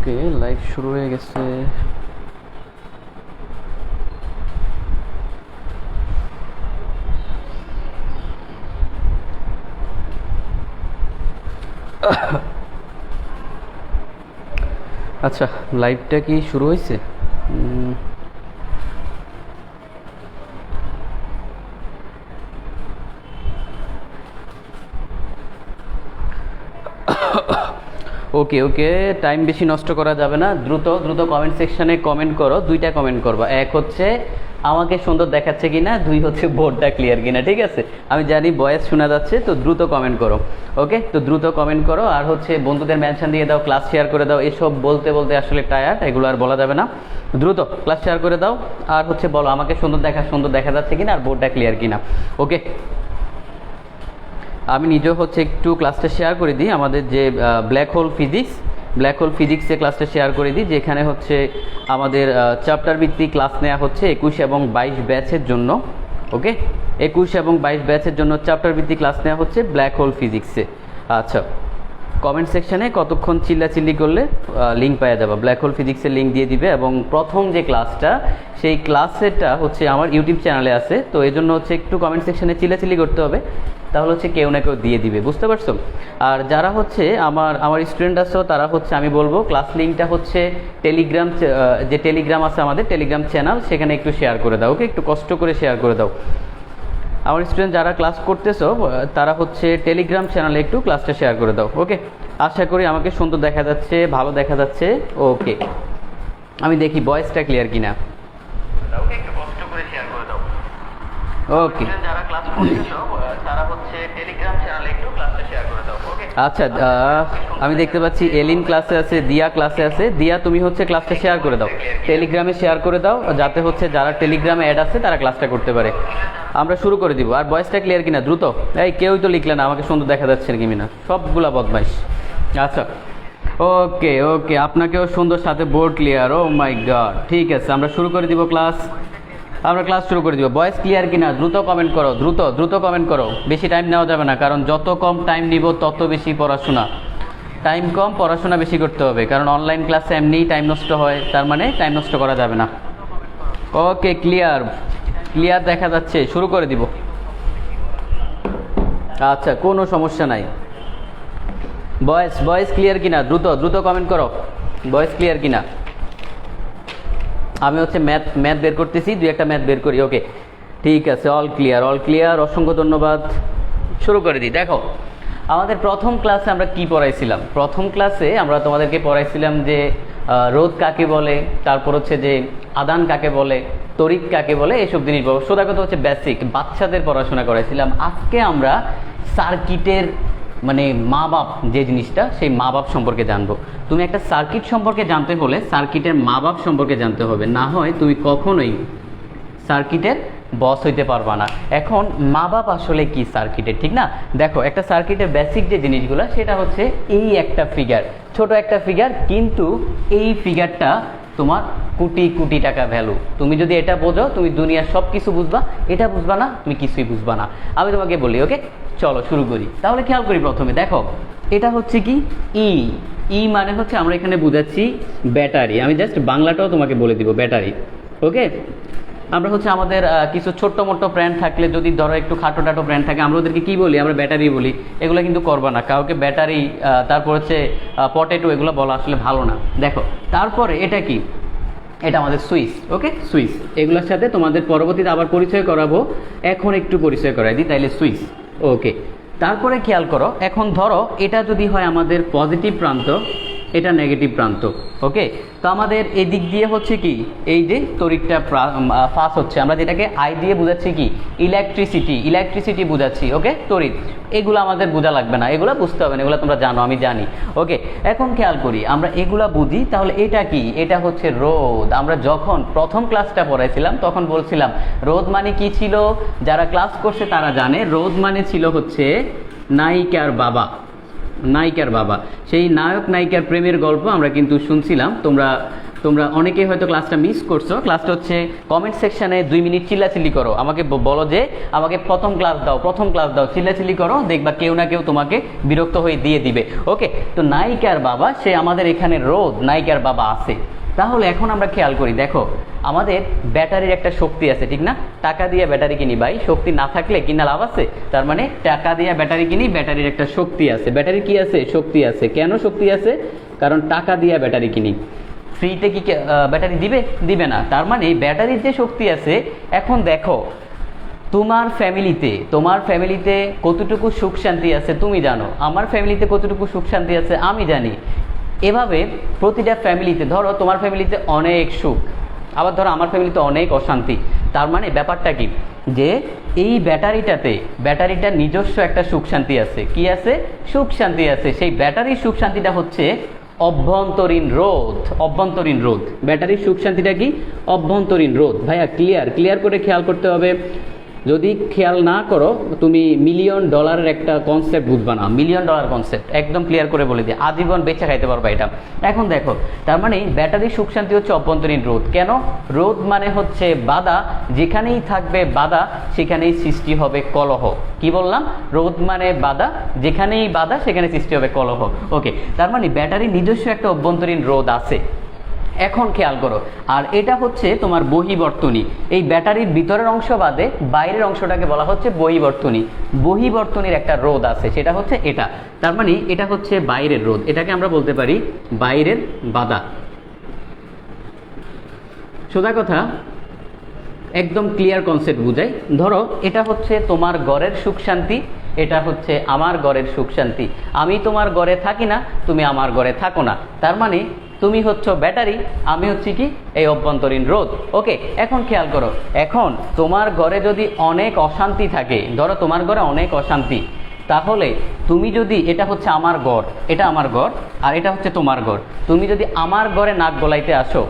ওকে, live শুরু হয়ে গেছে। আচ্ছা, লাইভটা কি শুরু হয়েছে? ওকে ওকে, টাইম বেশি নষ্ট করা যাবে না। দ্রুত দ্রুত কমেন্ট সেকশনে কমেন্ট করো। দুইটা কমেন্ট করবা, এক হচ্ছে আমাকে সুন্দর দেখাচ্ছে কিনা, দুই হচ্ছে বোর্ডটা ক্লিয়ার কিনা। ঠিক আছে, আমি জানি ভয়েস শোনা যাচ্ছে, তো দ্রুত কমেন্ট করো। ওকে, তো দ্রুত কমেন্ট করো। আর হচ্ছে বন্ধুদের মেনশন দিয়ে দাও, ক্লাস শেয়ার করে দাও। এসব বলতে বলতে আসলে টায়ার্ড, এগুলো আর বলা যাবে না। দ্রুত ক্লাস শেয়ার করে দাও। আর হচ্ছে বলো আমাকে সুন্দর দেখা যাচ্ছে কিনা, আর বোর্ডটা ক্লিয়ার কিনা। ওকে, আমি নিজেও হচ্ছে একটু ক্লাসটা শেয়ার করে দিই। আমাদের যে ব্ল্যাক হোল ফিজিক্সে ক্লাসটা শেয়ার করে দিই, যেখানে হচ্ছে আমাদের চ্যাপ্টার ভিত্তিক ক্লাস নেওয়া হচ্ছে 21 এবং 22 ব্যাচের জন্য। ওকে, 21 এবং 22 ব্যাচের জন্য চ্যাপ্টার ভিত্তিক ক্লাস নেওয়া হচ্ছে ব্ল্যাক হোল ফিজিক্সে। আচ্ছা, কমেন্ট সেকশানে কতক্ষণ চিল্লাচিল্লি করলে লিঙ্ক পাওয়া যাবে, ব্ল্যাক হোল ফিজিক্সের লিঙ্ক দিয়ে দিবে। এবং প্রথম যে ক্লাসটা, সেই ক্লাসেরটা হচ্ছে আমার ইউটিউব চ্যানেলে আছে, তো এই জন্য হচ্ছে একটু কমেন্ট সেকশানে চিল্লাচিল্লি করতে হবে, তাহলে হচ্ছে কেউ না কেউ দিয়ে দিবে। বুঝতে পারছো? আর যারা হচ্ছে আমার স্টুডেন্ট আছো, তারা হচ্ছে আমি বলবো ক্লাস লিঙ্কটা হচ্ছে টেলিগ্রাম, যে টেলিগ্রাম আছে আমাদের টেলিগ্রাম চ্যানেল, সেখানে একটু শেয়ার করে দাও। ওকে, একটু কষ্ট করে শেয়ার করে দাও। আমার স্টুডেন্ট যারা ক্লাস করতেছো, তারা হচ্ছে টেলিগ্রাম চ্যানেলে একটু ক্লাসটা শেয়ার করে দাও। ওকে, আশা করি আমাকে সুন্দর দেখা যাচ্ছে, ভালো দেখা যাচ্ছে। ওকে, আমি দেখি ভয়েসটা ক্লিয়ার কিনা। ওকে, একটু কষ্ট করে শেয়ার করে দাও। ওকে, যারা ক্লাস করতেছো, তারা হচ্ছে টেলিগ্রাম চ্যানেলে একটু ক্লাসটা শেয়ার করে দাও। ওকে, আচ্ছা, আমি দেখতে পাচ্ছি এলিন ক্লাসে আছে, দিয়া ক্লাসে আছে। দিয়া, তুমি হচ্ছে ক্লাসটা শেয়ার করে দাও, টেলিগ্রামে শেয়ার করে দাও, যাতে হচ্ছে যারা টেলিগ্রামে অ্যাড আছে তারা ক্লাসটা করতে পারে। আমরা শুরু করে দিব। আর ভয়েসটা ক্লিয়ার কিনা দ্রুত। এই কেউই তো লিখলে না আমাকে সুন্দর দেখা যাচ্ছে কি না, সবগুলা বদমাইশ। আচ্ছা, ওকে ওকে, আপনাকেও সুন্দর, সাথে বোর্ড ক্লিয়ার। ও মাই গড, ঠিক আছে, আমরা শুরু করে দিব ক্লাস। আমরা ক্লাস শুরু করে দিব। ভয়েস ক্লিয়ার কিনা দ্রুত কমেন্ট করো, দ্রুত কমেন্ট করো। বেশি টাইম নেওয়া যাবে না, কারণ যত কম টাইম নিব তত বেশি পড়াশোনা। টাইম কম, পড়াশোনা বেশি করতে হবে, কারণ অনলাইন ক্লাসে এমনিই টাইম নষ্ট হয়, তার মানে টাইম নষ্ট করা যাবে না। ওকে, ক্লিয়ার দেখা যাচ্ছে, শুরু করে দিব। আচ্ছা, কোনো সমস্যা নাই। ভয়েস ক্লিয়ার কিনা দ্রুত কমেন্ট করো। ভয়েস ক্লিয়ার কিনা। আমি হচ্ছে ম্যাথ বের করতেছি, দুই একটা ম্যাথ বের করি। ওকে, ঠিক আছে, অল ক্লিয়ার। অসংখ্য ধন্যবাদ। শুরু করে দিই। দেখো, আমাদের প্রথম ক্লাসে আমরা কি পড়াইছিলাম? প্রথম ক্লাসে আমরা তোমাদেরকে পড়াইছিলাম যে রোধ কাকে বলে, তারপর হচ্ছে যে আদান কাকে বলে, তড়িৎ কাকে বলে, এইসব জিনিস বলবো। সোজা কথা হচ্ছে বেসিক বাচ্চাদের পড়াশোনা করাইছিলাম। আজকে আমরা সার্কিটের মানে মা বাপ যে জিনিসটা, সেই মা বাপ সম্পর্কে জানবো। তুমি একটা সার্কিট সম্পর্কে জানতে হলে সার্কিটের মা বাপ সম্পর্কে জানতে হবে, না হয় তুমি কখনোই সার্কিটের বস হইতে পারবা না। এখন মা বাপ আসলে কি সার্কিটের, ঠিক না? দেখো, একটা সার্কিটের বেসিক যে জিনিসগুলো, সেটা হচ্ছে এই একটা ফিগার, ছোট একটা ফিগার, কিন্তু এই ফিগারটা তোমার কোটি কোটি টাকা ভ্যালু। তুমি যদি এটা বোঝো, তুমি দুনিয়ার সব কিছু বুঝবা। এটা বুঝবা না, তুমি কিছুই বুঝবা না। আমি তোমাকে বলি। ওকে, চলো শুরু করি। তাহলে খেয়াল করি, প্রথমে দেখো, এটা হচ্ছে কি ই মানে হচ্ছে আমরা এখানে বুঝাচ্ছি ব্যাটারি। আমি জাস্ট বাংলাটাও তোমাকে বলে দিব, ব্যাটারি। ওকে, আমরা হচ্ছে আমাদের কিছু ছোট্ট মোট্ট ব্র্যান্ড থাকলে, যদি ধরো একটু খাটো টাটো ব্র্যান্ড থাকে, আমরা ওদেরকে কী বলি? আমরা ব্যাটারি বলি। এগুলো কিন্তু করবা না, কাউকে ব্যাটারি, তারপর হচ্ছে পটেটো, এগুলো বলা আসলে ভালো না। দেখো, তারপরে এটা কি? এটা আমাদের সুইচ। ওকে, সুইচ। এগুলোর সাথে তোমাদের পরবর্তীতে আবার পরিচয় করাবো, এখন একটু পরিচয় করাই দিই, তাইলে সুইচ। ওকে, তারপরে খেয়াল করো, এখন ধরো এটা যদি হয় আমাদের পজিটিভ প্রান্ত, এটা নেগেটিভ প্রান্ত। ওকে, তো আমাদের এই দিক দিয়ে হচ্ছে কি, এই যে তড়িৎটা পাস হচ্ছে, আমরা যেটাকে আই দিয়ে বুঝাচ্ছি কি, ইলেকট্রিসিটি বুঝাচ্ছি। ওকে, তড়িৎ। এগুলো আমাদের বোঝা লাগবে না, এগুলো বুঝতে হবে না, এগুলো তোমরা জানো, আমি জানি। ওকে, এখন খেয়াল করি, আমরা এগুলা বুঝি, তাহলে এটা কি? এটা হচ্ছে রোধ। আমরা যখন প্রথম ক্লাসটা পড়াইছিলাম তখন বলছিলাম রোধ মানে কি ছিল। যারা ক্লাস করছে তারা জানে, রোধ মানে ছিল হচ্ছে নায়িকার বাবা। সেই নায়ক নায়িকার প্রেমের গল্প আমরা কিন্তু শুনছিলাম। তোমরা তোমরা অনেকেই হয়তো ক্লাসটা মিস করছো। ক্লাসটা হচ্ছে কমেন্ট সেকশানে 2 মিনিট চিল্লাচিল্লি করো, আমাকে বলো যে আমাকে প্রথম ক্লাস দাও, চিল্লাচিল্লি করো, দেখবা কেউ না কেউ তোমাকে বিরক্ত হয়ে দিয়ে দিবে। ওকে, তো নায়িকার বাবা, সে আমাদের এখানে রোদ, নায়িকার বাবা আছে। তাহলে এখন আমরা খেয়াল করি, দেখো আমাদের ব্যাটারির একটা শক্তি আছে, ঠিক না? টাকা দিয়ে ব্যাটারি কিনি ভাই, শক্তি না থাকলে কিনা লাভ আছে? তার মানে টাকা দিয়ে ব্যাটারি কিনি, ব্যাটারির একটা শক্তি আছে। ব্যাটারি কি আছে? শক্তি আছে। কেন শক্তি আছে? কারণ টাকা দিয়ে ব্যাটারি কিনি। ফ্রিতে কি ব্যাটারি দিবে না। তার মানে ব্যাটারির যে শক্তি আছে, এখন দেখো তোমার ফ্যামিলিতে কতটুকু সুখ শান্তি আছে তুমি জানো, আমার ফ্যামিলিতে কতটুকু সুখ শান্তি আছে আমি জানি। এভাবে প্রতিটা ফ্যামিলিতে, ধরো তোমার ফ্যামিলিতে অনেক সুখ, আবার ধরো আমার ফ্যামিলিতে অনেক অশান্তি। তার মানে ব্যাপারটা কি, যে এই ব্যাটারিটার নিজস্ব একটা সুখ শান্তি আছে। কি আছে? সুখ শান্তি আছে। সেই ব্যাটারির সুখ শান্তিটা হচ্ছে অভ্যন্তরীণ রোধ। ব্যাটারির সুখ শান্তিটা কি? অভ্যন্তরীণ রোধ। ভাইয়া ক্লিয়ার করে খেয়াল করতে হবে। যদি খেয়াল না করো তুমি $1,000,000 একটা কনসেপ্ট বুঝবা না। $1,000,000 কনসেপ্ট একদম ক্লিয়ার করে বলে দিই, আজীবন বেঁচে খাইতে পারবা এটা। এখন দেখো, তার মানে ব্যাটারির সুখ শান্তি হচ্ছে অভ্যন্তরীণ রোধ। কেন? রোধ মানে হচ্ছে বাধা, যেখানেই থাকবে বাধা সেখানেই সৃষ্টি হবে কলহ। কি বললাম? রোধ মানে বাধা, যেখানেই বাধা সেখানে সৃষ্টি হবে কলহ। ওকে, তার মানে ব্যাটারির নিজস্ব একটা অভ্যন্তরীণ রোধ আছে। এখন খেয়াল করো, আর এটা হচ্ছে তোমার বহিবর্তনী। এই ব্যাটারির ভিতরের অংশ বাদে বাইরের অংশটাকে বলা হচ্ছে বহিবর্তনী। বহিবর্তনীর একটা রোধ আছে, সেটা হচ্ছে এটা। তার মানে এটা হচ্ছে বাইরের রোধ, এটাকে আমরা বলতে পারি বাইরের বাধা। সোজা কথা, একদম ক্লিয়ার কনসেপ্ট বুঝাই। ধরো এটা হচ্ছে তোমার ঘরের সুখ শান্তি, এটা হচ্ছে আমার ঘরের সুখ শান্তি। আমি তোমার ঘরে থাকি না, তুমি আমার ঘরে থাকো না। তার মানে তুমি হচ্ছে ব্যাটারি, আমি হচ্ছি কি? এই অভ্যন্তরীণ রোধ। ওকে, এখন খেয়াল করো, এখন তোমার ঘরে যদি অনেক অশান্তি থাকে, ধরো তোমার ঘরে অনেক অশান্তি, তাহলে তুমি যদি, এটা হচ্ছে আমার ঘর, এটা আমার ঘর, আর এটা হচ্ছে তোমার ঘর, তুমি যদি আমার ঘরে নাক গলাইতে আসো,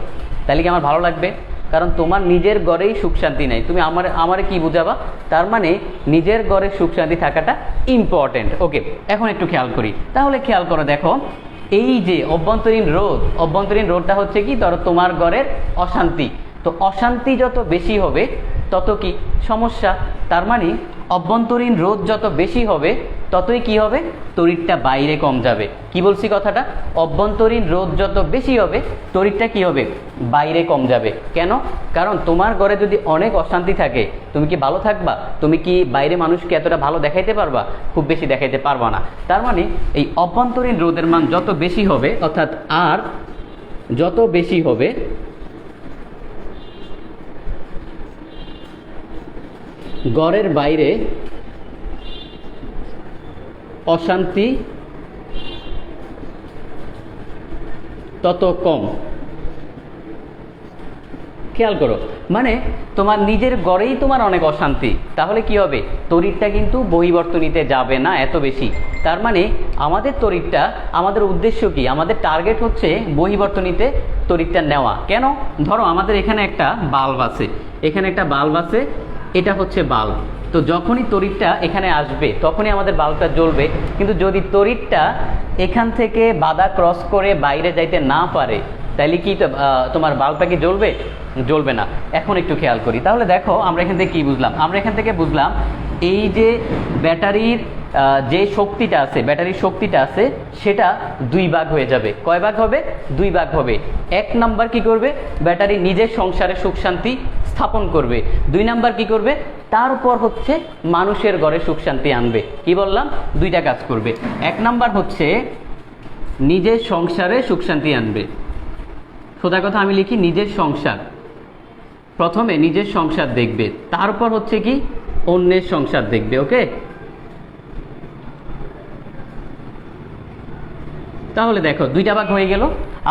তাহলে কি আমার ভালো লাগবে? কারণ তোমার নিজের ঘরেই সুখ শান্তি নেই, তুমি আমারে কি বুঝাবা? তার মানে নিজের ঘরে সুখ শান্তি থাকাটা ইম্পর্টেন্ট। ওকে, এখন একটু খেয়াল করি। তাহলে খেয়াল করো, দেখো এই যে অভ্যন্তরীণ রোধটা হচ্ছে কি? ধরো তোমার ঘরের অশান্তি, তো অশান্তি যত বেশি হবে তত কি সমস্যা। তার মানে অভ্যন্তরীণ রোধ যত বেশি হবে ততই কি হবে? তড়িৎটা বাইরে কম যাবে। কি বলছি কথাটা? অভ্যন্তরীণ রোধ যত বেশি হবে তড়িৎটা কি হবে? বাইরে কম যাবে। কেন? কারণ তোমার ঘরে যদি অনেক অশান্তি থাকে, তুমি কি ভালো থাকবা? তুমি কি বাইরে মানুষকে এতটা ভালো দেখাইতে পারবা? খুব বেশি দেখাইতে পারবা না। তার মানে এই অভ্যন্তরীণ রোধের মান যত বেশি হবে, অর্থাৎ আর যত বেশি হবে, ঘরের বাইরে অশান্তি তত কম। খেয়াল করো, মানে তোমার নিজের ঘরেই তোমার অনেক অশান্তি, তাহলে কি হবে? তড়িৎটা কিন্তু বহিবর্তনীতে যাবে না এত বেশি। তার মানে আমাদের তড়িৎটা, আমাদের উদ্দেশ্য কি? আমাদের টার্গেট হচ্ছে বহিবর্তনীতে তড়িৎটা নেওয়া। কেন? ধরো আমাদের এখানে একটা বাল্ব আছে, এটা হচ্ছে বাল্ব। তো যখনই তড়িৎটা এখানে আসবে তখনই আমাদের বাল্বটা জ্বলবে। কিন্তু যদি তড়িৎটা এখান থেকে বাধা ক্রস করে বাইরে যাইতে না পারে, তাইলে কি তোমার বাল্বটা কি জ্বলবে না। এখন একটু খেয়াল করি, তাহলে দেখো আমরা এখান থেকে কি বুঝলাম? আমরা এখান থেকে বুঝলাম এই যে ব্যাটারির যে শক্তিটা আছে, ব্যাটারির শক্তিটা আছে, সেটা 2 ভাগ হয়ে যাবে। কয় ভাগ হবে? 2 ভাগ হবে। 1 নাম্বার কি করবে? ব্যাটারি নিজের সংসারে সুখ শান্তি স্থাপন করবে। 2 নাম্বার কি করবে? তার উপর হচ্ছে মানুষের ঘরে সুখ শান্তি আনবে। কি বললাম? 2টা কাজ করবে। 1 নাম্বার হচ্ছে নিজের সংসারে সুখ শান্তি আনবে। সোজা কথা আমি লিখি নিজের সংসার, প্রথমে নিজের সংসার দেখবে, তারপর হচ্ছে কি? অন্যের সংসার দেখবে। ওকে, তাহলে দেখো 2টা ভাগ হয়ে গেল,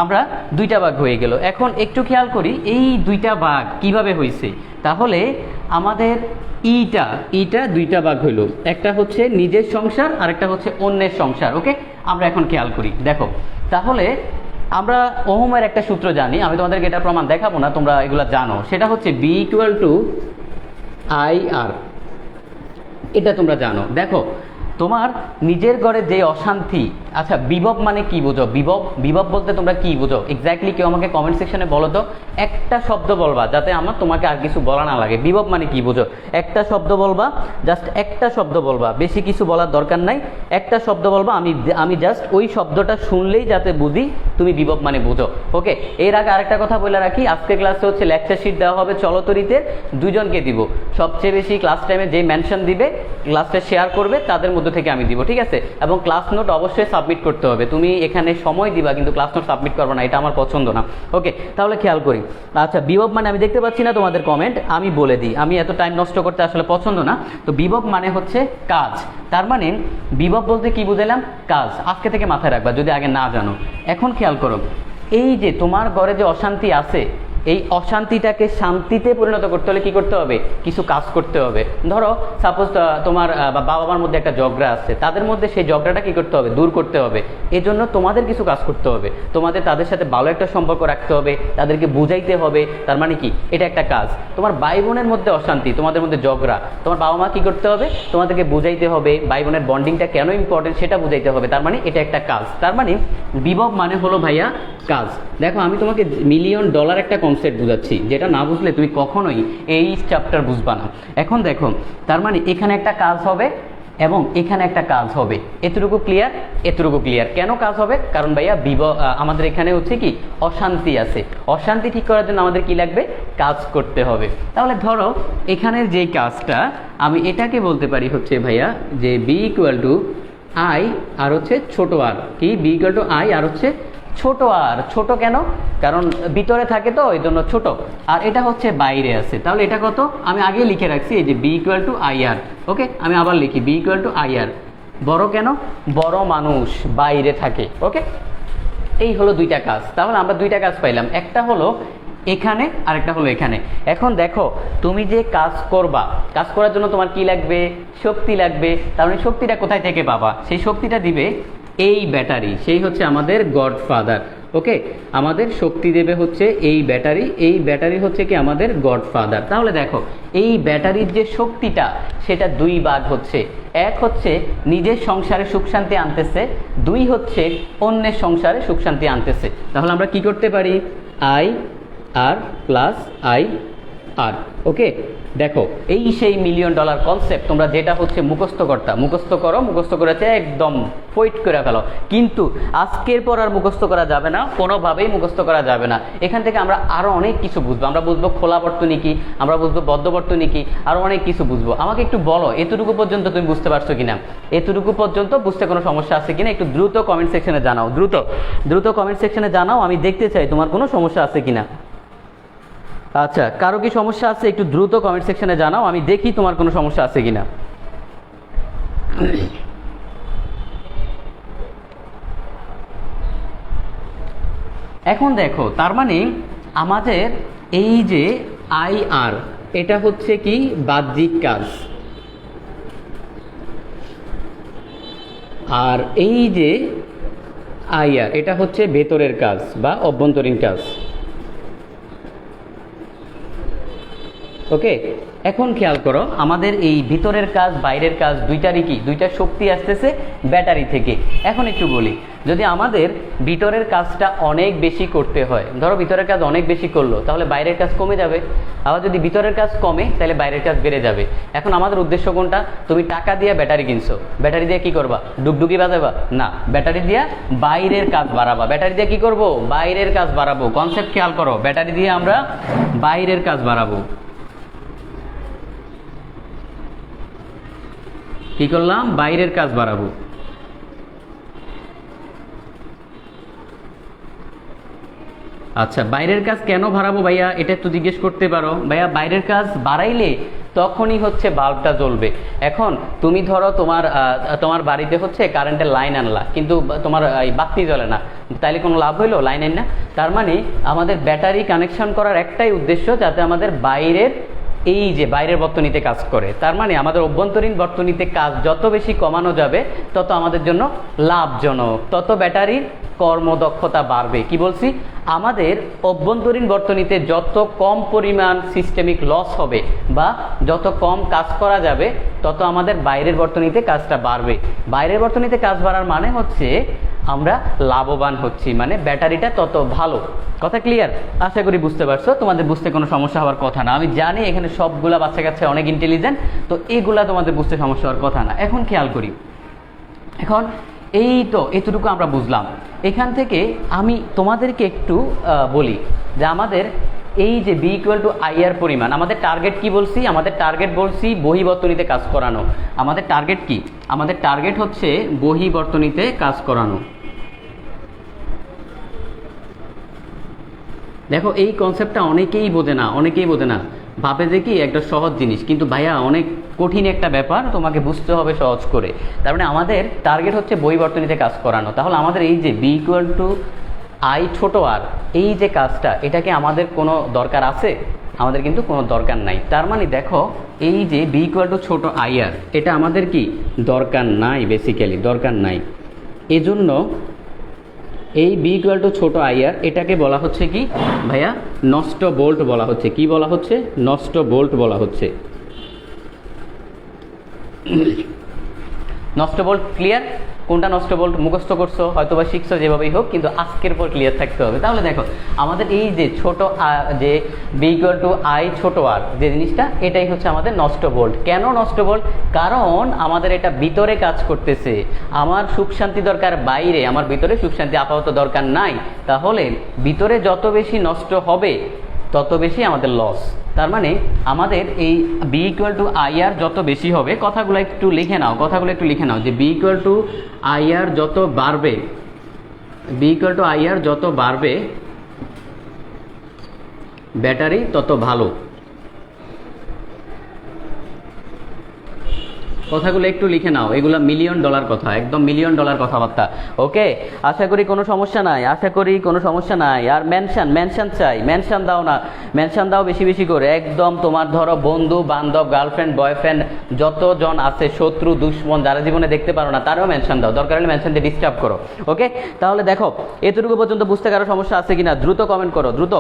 আমরা 2টা ভাগ হয়ে গেল। এখন একটু খেয়াল করি এই 2টা ভাগ কিভাবে হয়েছে। তাহলে আমাদের ইটা 2টা ভাগ হইল, একটা হচ্ছে নিজের সংসার আর একটা হচ্ছে অন্যের সংসার। ওকে, আমরা এখন খেয়াল করি, দেখো তাহলে আমরা ওহমের একটা সূত্র জানি, আমি তোমাদেরকে এটা প্রমাণ দেখাবো না, তোমরা এগুলা জানো। সেটা হচ্ছে B = IR, এটা তোমরা জানো। দেখো তোমার নিজের ঘরে যে অশান্তি, আচ্ছা বিভব মানে কি বোঝো? বিভব বিভব বলতে তোমরা কি বোঝো এক্স্যাক্টলি? কেউ আমাকে কমেন্ট সেকশনে বলো তো, একটা শব্দ বলবা যাতে আমার তোমাকে আর কিছু বলা না লাগে। বিভব মানে কি বোঝো? একটা শব্দ বলবা, জাস্ট একটা শব্দ বলবা, বেশি কিছু বলার দরকার নাই, একটা শব্দ বলবা, আমি জাস্ট ওই শব্দটা শুনলেই যাতে বুঝি তুমি বিভব মানে বুঝো। ওকে, এর আগে আরেকটা কথা বলে রাখি, আজকে ক্লাসে হচ্ছে লেকচার শিট দেওয়া হবে চলতরিতে, দুজনকে দিব। সবচেয়ে বেশি ক্লাস টাইমে যে মেনশন দিবে, ক্লাসটা শেয়ার করবে, তাদের মধ্যে থেকে আমি দিব, ঠিক আছে? এবং ক্লাস নোট অবশ্যই সাবমিট করতে হবে। তুমি এখানে সময় দিবা কিন্তু ক্লাস নোট সাবমিট করবে না, এটা আমার পছন্দ না। ওকে, তাহলে খেয়াল করি। আচ্ছা বিভব মানে আমি দেখতে পাচ্ছি না তোমাদের কমেন্ট, আমি বলে দিই, আমি এত টাইম নষ্ট করতে আসলে পছন্দ না। তো বিভব মানে হচ্ছে কাজ। তার মানে বিভব বলতে কি বুঝালাম? কাজ। আজকে থেকে মাথায় রাখবা যদি আগে না জানো। এখন খেয়াল করো, এই যে তোমার ঘরে যে অশান্তি আছে, এই অশান্তিটাকে শান্তিতে পরিণত করতে হলে কি করতে হবে? কিছু কাজ করতে হবে। ধরো সাপোজ তোমার বাবা মার মধ্যে একটা ঝগড়া আছে, তাদের মধ্যে সেই ঝগড়াটা কি করতে হবে? দূর করতে হবে। এজন্য তোমাদের কিছু কাজ করতে হবে, তোমাদের তাদের সাথে ভালো একটা সম্পর্ক রাখতে হবে, তাদেরকে বুঝাইতে হবে। তার মানে কি? এটা একটা কাজ। তোমার ভাই বোনের মধ্যে অশান্তি, তোমাদের মধ্যে ঝগড়া, তোমার বাবা মা কি করতে হবে? তোমাদেরকে বুঝাইতে হবে, ভাই বোনের বন্ডিংটা কেন ইম্পর্টেন্ট সেটা বুঝাইতে হবে। তার মানে এটা একটা কাজ। তার মানে বিভব মানে হলো ভাইয়া কাজ। দেখো আমি তোমাকে $1,000,000 একটা কনসেপ্ট বুঝাচ্ছি, যেটা না বুঝলে তুমি কখনোই এই চ্যাপ্টার বুঝবা না। এখন দেখো, তার মানে এখানে একটা কাজ হবে এবং এখানে একটা কাজ হবে। এতটুকু ক্লিয়ার? এতটুকু ক্লিয়ার। কেন কাজ হবে? কারণ ভাইয়া আমাদের এখানে হচ্ছে কি অশান্তি আছে, অশান্তি ঠিক করার জন্য আমাদের কি লাগবে? কাজ করতে হবে। তাহলে ধরো এখানের যেই কাজটা, আমি এটাকে বলতে পারি হচ্ছে ভাইয়া যে বি ইকুয়াল টু আই আর হচ্ছে ছোট আর। কি? বি ইকুয়াল টু আই আর হচ্ছে ছোট আর। ছোট কেন? কারণ ভিতরে থাকে তো, এই জন্য ছোট। আর এটা হচ্ছে বাইরে আছে, তাহলে এটা কত? আমি আগে লিখে রাখছি, এই যে বি ইকুয়াল টু আই আর। ওকে, আমি আবার লিখি বি ইকুয়াল টু আই আর। বড় কেন? বড় মানুষ বাইরে থাকে। ওকে, এই হলো দুইটা কাজ। তাহলে আমরা দুইটা কাজ পাইলাম, একটা হলো এখানে আর একটা হলো এখানে। এখন দেখো তুমি যে কাজ করবা, কাজ করার জন্য তোমার কি লাগবে? শক্তি লাগবে। তাহলে শক্তিটা কোথায় থেকে পাবা? সেই শক্তিটা দিবে এই ব্যাটারি, সেই হচ্ছে আমাদের গডফাদার। ওকে, আমাদের শক্তি দেবে হচ্ছে এই ব্যাটারি, এই ব্যাটারি হচ্ছে কি আমাদের গডফাদার। তাহলে দেখো এই ব্যাটারির যে শক্তিটা, সেটা দুই ভাগ হচ্ছে। এক হচ্ছে নিজের সংসারে সুখ শান্তি আনতেছে, দুই হচ্ছে অন্যের সংসারে সুখ শান্তি আনতেছে। তাহলে আমরা কি করতে পারি? আই আর প্লাস আই আর। ওকে, দেখো এই সেই $1,000,000 কনসেপ্ট, তোমরা যেটা হচ্ছে মুখস্থ করতা, মুখস্থ করো, মুখস্থ করেছে একদম ফইট করে ফেলো। কিন্তু আজকের পর আর মুখস্থ করা যাবে না, কোনোভাবেই মুখস্থ করা যাবে না। এখান থেকে আমরা আরও অনেক কিছু বুঝবো। আমরা বুঝবো খোলা বর্তনী কি, আমরা বুঝবো বদ্ধ বর্তনী কি, আরও অনেক কিছু বুঝবো। আমাকে একটু বলো এতটুকু পর্যন্ত তুমি বুঝতে পারছো কিনা? এতটুকু পর্যন্ত বুঝতে কোনো সমস্যা আছে কিনা? একটু দ্রুত কমেন্ট সেকশনে জানাও, দ্রুত দ্রুত কমেন্ট সেকশনে জানাও, আমি দেখতে চাই তোমার কোনো সমস্যা আছে কিনা। আচ্ছা, কারো কি সমস্যা আছে? একটু দ্রুত কমেন্ট সেকশনে জানাও, আমি দেখি তোমার কোনো সমস্যা আছে কিনা। এখন দেখো, তার মানে আমাদের এই যে আই আর, এটা হচ্ছে কি বাহ্যিক কাজ, আর এই যে আই আর এটা হচ্ছে ভেতরের কাজ বা অভ্যন্তরীণ কাজ। ওকে, এখন খেয়াল করো আমাদের এই ভিতরের কাজ বাইরের কাজ দুইটারই কি? দুইটা শক্তি আসতেছে ব্যাটারি থেকে। এখন একটু বলি, যদি আমাদের ভিতরের কাজটা অনেক বেশি করতে হয়, ধরো ভিতরের কাজ অনেক বেশি করলো, তাহলে বাইরের কাজ কমে যাবে। আবার যদি ভিতরের কাজ কমে, তাহলে বাইরের কাজ বেড়ে যাবে। এখন আমাদের উদ্দেশ্য কোনটা? তুমি টাকা দিয়ে ব্যাটারি কিনছো, ব্যাটারি দিয়ে কি করবা? ডুগডুগি বাজাবা না, ব্যাটারি দিয়ে বাইরের কাজ বাড়াবা। ব্যাটারি দিয়ে কি করব? বাইরের কাজ বাড়াবো। কনসেপ্ট খেয়াল করো, ব্যাটারি দিয়ে আমরা বাইরের কাজ বাড়াবো। কি করলাম? বাইরের কাজ বাড়াবো। আচ্ছা, বাইরের কাজ কেন বাড়াবো ভাইয়া? এটা একটু জিজ্ঞেস করতে পারো। ভাইয়া বাইরের কাজ বাড়াইলে তখনই হচ্ছে বাল্বটা জ্বলবে। এখন তুমি ধরো তোমার বাড়িতে হচ্ছে কারেন্টের লাইন আনলা, কিন্তু তোমার এই বাতি জ্বলে না, তাইলে কোনো লাভ হইলো? লাইন আন না। তার মানে আমাদের ব্যাটারি কানেকশন করার একটাই উদ্দেশ্য, যাতে আমাদের বাইরের এই যে বাইরের বর্তনীতে কাজ করে। তার মানে আমাদের অভ্যন্তরীণ বর্তনীতে কাজ যত বেশি কমানো যাবে তত আমাদের জন্য লাভজনক, তত ব্যাটারির কর্মদক্ষতা বাড়বে। কি বলছি? আমাদের অভ্যন্তরীণ বর্তনীতে যত কম পরিমাণ সিস্টেমিক লস হবে বা যত কম কাজ করা যাবে তত আমাদের বাইরের বর্তনীতে কাজটা বাড়বে। বাইরের বর্তনীতে কাজ বাড়ার মানে হচ্ছে আমরা লাভবান হচ্ছি, মানে ব্যাটারিটা তত ভালো। কথা ক্লিয়ার? আশা করি বুঝতে পারছো, তোমাদের বুঝতে কোনো সমস্যা হওয়ার কথা না। আমি জানি এখানে সবগুলা বাচ্চা কাছে অনেক ইন্টেলিজেন্ট, তো এইগুলা তোমাদের বুঝতে সমস্যা হওয়ার কথা না। এখন খেয়াল করি, এখন এই তো এতটুকু আমরা বুঝলাম। এখান থেকে আমি তোমাদেরকে একটু বলি যে আমাদের এই যে বি ইকুয়াল টু আই এর পরিমাণ, আমাদের টার্গেট কি বলছি? আমাদের টার্গেট বলছি বহিবর্তনীতে কাজ করানো। আমাদের টার্গেট কি? আমাদের টার্গেট হচ্ছে বহিবর্তনীতে কাজ করানো। দেখো এই কনসেপ্টটা অনেকেই বোঝে না, অনেকেই বোঝে না, ভাবে যে কি একটা সহজ জিনিস, কিন্তু ভাইয়া অনেক কঠিন একটা ব্যাপার, তোমাকে বুঝতে হবে সহজ করে। তার মানে আমাদের টার্গেট হচ্ছে বহিবর্তনীতে কাজ করানো। তাহলে আমাদের এই যে বি ইকুয়াল টু আই ছোট আর, এই যে কাজটা, এটাকে আমাদের কোনো দরকার আছে? আমাদের কিন্তু কোনো দরকার নাই। তার মানে দেখো এই যে বি ইকুয়াল টু ছোট আই আর, এটা আমাদের কি দরকার নাই, বেসিক্যালি দরকার নাই। এজন্য এই বি ইকুয়াল টু ছোট আই আর, এটাকে বলা হচ্ছে কি ভাইয়া? নষ্ট বোল্ট বলা হচ্ছে। কি বলা হচ্ছে? নষ্ট বোল্ট বলা হচ্ছে। নষ্ট বোল্ট ক্লিয়ার? কোনটা নষ্ট বোল্ট মুখস্থ করছো, হয়তো বা শিখছো, যেভাবেই হোক, কিন্তু আজকের পর ক্লিয়ার থাকতে হবে। তাহলে দেখো আমাদের এই যে ছোট যে বি ইকুয়াল টু আই ছোট আর যে জিনিসটা, এটাই হচ্ছে আমাদের নষ্ট বোল্ট। কেন নষ্ট বোল্ট? কারণ আমাদের এটা ভিতরে কাজ করতেছে। আমার সুখ শান্তি দরকার বাইরে, আমার ভিতরে সুখ শান্তি আপাতত দরকার নাই। তাহলে ভিতরে যত বেশি নষ্ট হবে তত বেশি আমাদের লস। তার মানে আমাদের এই বি ইকুয়াল টু আই আর যত বেশি হবে, কথাগুলো একটু লিখে নাও, কথাগুলো একটু লিখে নাও, যে বি ইকুয়াল টু আই আর যত বাড়বে, বি ইকুয়াল টু আই আর যত বাড়বে ব্যাটারি তত ভালো। কথাগুলো একটু লিখে নাও, এগুলো মিলিয়ন ডলার কথা, একদম মিলিয়ন ডলার কথাবার্তা। ওকে, আশা করি কোনো সমস্যা নাই, আশা করি কোনো সমস্যা নাই। আর মেনশন চাই, মেনশন দাও না, মেনশন দাও বেশি বেশি করে। একদম তোমার ধরো বন্ধু বান্ধব, গার্লফ্রেন্ড বয়ফ্রেন্ড যতজন আছে, শত্রু দুশ্মন, যারা জীবনে দেখতে পারো না, তারাও মেনশন দাও, দরকার হলে মেনশন দিয়ে ডিস্টার্ব করো। ওকে, তাহলে দেখো এতটুকু পর্যন্ত বুঝতে কারো সমস্যা আছে কিনা দ্রুত কমেন্ট করো, দ্রুত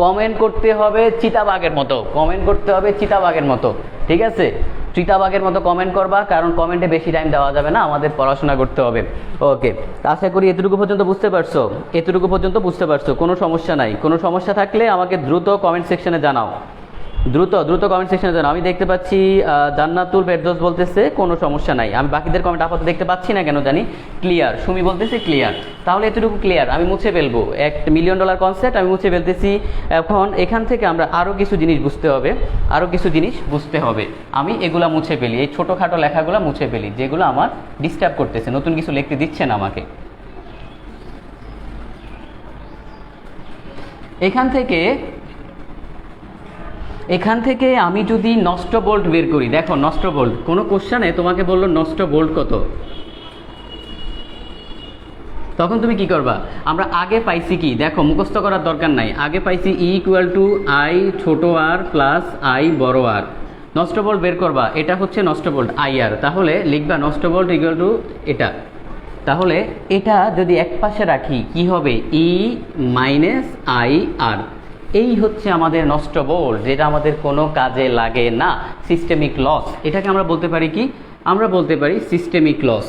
কমেন্ট করতে হবে চিতাবাঘের মতো, কমেন্ট করতে হবে চিতাবাঘের মতো, ঠিক আছে? চিতাবাঘের মতো কমেন্ট করবা, কারণ কমেন্টে বেশি টাইম দেওয়া যাবে না, আমাদের পড়াশোনা করতে হবে। ওকে, আশা করি এতটুকু পর্যন্ত বুঝতে পারছো, এতটুকু পর্যন্ত বুঝতে পারছো, কোনো সমস্যা নাই। কোনো সমস্যা থাকলে আমাকে দ্রুত কমেন্ট সেকশনে জানাও, দ্রুত দ্রুত কমেন্ট সেকশনে জানাও। আমি দেখতে পাচ্ছি জান্নাতুল ফেরদৌস বলতেছে কোনো সমস্যা নাই। আমি বাকিদের কমেন্ট আপাতত দেখতে পাচ্ছি না, কেন জানি। ক্লিয়ার, সুমি বলতেছে ক্লিয়ার। তাহলে এতটুকু ক্লিয়ার, আমি মুছে ফেলবো। একটা মিলিয়ন ডলার কনসেপ্ট আমি মুছে ফেলতেছি। এখন এখান থেকে আমরা আরও কিছু জিনিস বুঝতে হবে, আরও কিছু জিনিস বুঝতে হবে। আমি এগুলা মুছে ফেলি, এই ছোটোখাটো লেখাগুলো মুছে ফেলি, যেগুলো আমার ডিস্টার্ব করতেছে, নতুন কিছু লিখতে দিচ্ছে না আমাকে। এখান থেকে আমি যদি নষ্ট বোল্ট বের করি, দেখো নষ্ট বোল্ট, কোনো কোশ্চেনে তোমাকে বললো নষ্ট বোল্ট কত, তখন তুমি কি করবা? আমরা আগে পাইছি কি, দেখো মুখস্থ করার দরকার নাই, আগে পাইছি ই ইকুয়াল টু আই ছোট আর প্লাস আই বড় আর। নষ্ট বোল্ট বের করবা, এটা হচ্ছে নষ্ট বোল্ট আই আর। তাহলে লিখবা নষ্ট বোল্ট ইকুয়াল টু এটা। তাহলে এটা যদি এক পাশে রাখি কি হবে? ই মাইনাস আই আর। এই হচ্ছে আমাদের নষ্ট বোল্ট, যেটা আমাদের কোনো কাজে লাগে না, সিস্টেমিক লস। এটাকে আমরা বলতে পারি কি? আমরা বলতে পারি সিস্টেমিক লস।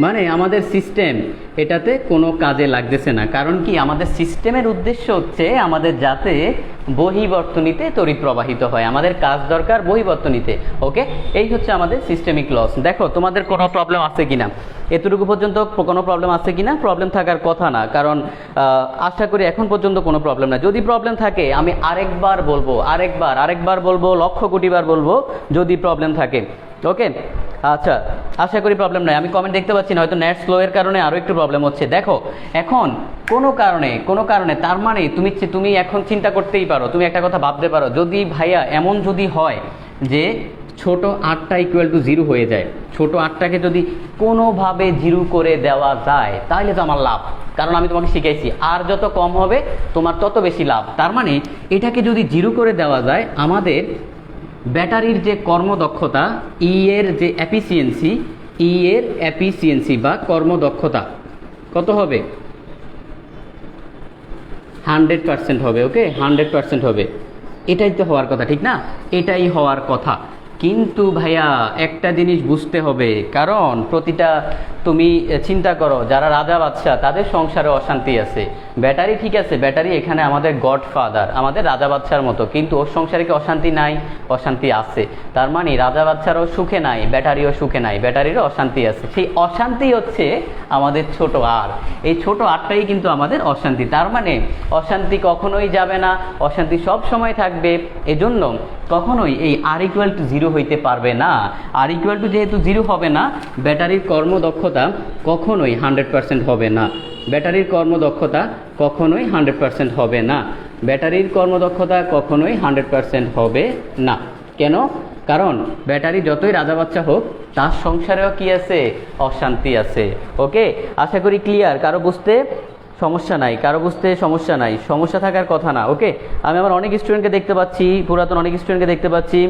মানে আমাদের সিস্টেম এটাতে কোনো কাজে লাগতেছে না। কারণ কি? আমাদের সিস্টেমের উদ্দেশ্য হচ্ছে আমাদের যাতে বহিবর্তনীতে তড়িৎ প্রবাহিত হয়, আমাদের কাজ দরকার বহিবর্তনীতে। ওকে, এই হচ্ছে আমাদের সিস্টেমিক লস। দেখো তোমাদের কোনো প্রবলেম আছে কিনা, এতটুকু পর্যন্ত কোনো প্রবলেম আছে কিনা? প্রবলেম থাকার কথা না, কারণ আশা করি এখন পর্যন্ত কোনো প্রবলেম না। যদি প্রবলেম থাকে আমি আরেকবার বলবো, আরেকবার বলবো, লক্ষ কোটিবার বলবো যদি প্রবলেম থাকে। ওকে, আচ্ছা, আশা করি প্রবলেম নাই। আমি কমেন্ট দেখতে পাচ্ছি না, হয়তো নেট স্লো এর কারণে আরও একটু প্রবলেম হচ্ছে। দেখো এখন কোনো কারণে তার মানে তুমি এখন চিন্তা করতেই পারো, তুমি একটা কথা ভাবতে পারো, যদি ভাইয়া এমন যদি হয় যে ছোট আটটা ইকুয়াল টু 0 হয়ে যায়, ছোট আটটাকে যদি কোনোভাবে জিরো করে দেওয়া যায় তাহলে তো আমার লাভ, কারণ আমি তোমাকে শিখাইছি আর যত কম হবে তোমার তত বেশি লাভ। তার মানে এটাকে যদি জিরো করে দেওয়া যায়, আমাদের ব্যাটারির যে কর্মদক্ষতা এর যে এফিসিয়েন্সি বা কর্মদক্ষতা কত হবে? 100% হবে। ওকে, 100% হবে। এটাই তো হওয়ার কথা, ঠিক না? এটাই হওয়ার কথা। কিন্তু ভাইয়া একটা জিনিস বুঝতে হবে, কারণ প্রতিটা তুমি চিন্তা করো, যারা রাজা বাদশাহ তাদের সংসারে অশান্তি আছে। ব্যাটারি ঠিক আছে, ব্যাটারি এখানে আমাদের গডফাদার, আমাদের রাজা বাদশার মতো, কিন্তু ওর সংসারে কি অশান্তি নাই? অশান্তি আছে। তার মানে রাজা বাদশারও সুখে নাই, ব্যাটারিও সুখে নাই, ব্যাটারিরও অশান্তি আছে। সেই অশান্তি হচ্ছে আমাদের ছোট আর, এই ছোট আরটাই কিন্তু আমাদের অশান্তি। তার মানে অশান্তি কখনোই যাবে না, অশান্তি সব সময় থাকবে। এজন্য কখনোই এই আর ইকুয়াল টু জিরো হইতে পারবে না। আর ইকুয়াল টু যেহেতু জিরো হবে না, ব্যাটারির কর্মদক্ষতা কখনোই 100% হবে না। ব্যাটারির কর্মদক্ষতা কখনোই 100% হবে না। ব্যাটারির কর্মদক্ষতা কখনোই 100% হবে না। কেন? কারণ ব্যাটারি যতই রাজা বাচ্চা হোক, তার সংসারেও কি আছে? অশান্তি আছে। ওকে, আশা করি ক্লিয়ার। কারো বুঝতে সমস্যা নাই? কারো বুঝতে সমস্যা নাই? সমস্যা থাকার কথা না। ওকে, আমি আমার অনেক স্টুডেন্টকে দেখতে পাচ্ছি, পুরাতন অনেক স্টুডেন্টকে দেখতে পাচ্ছি।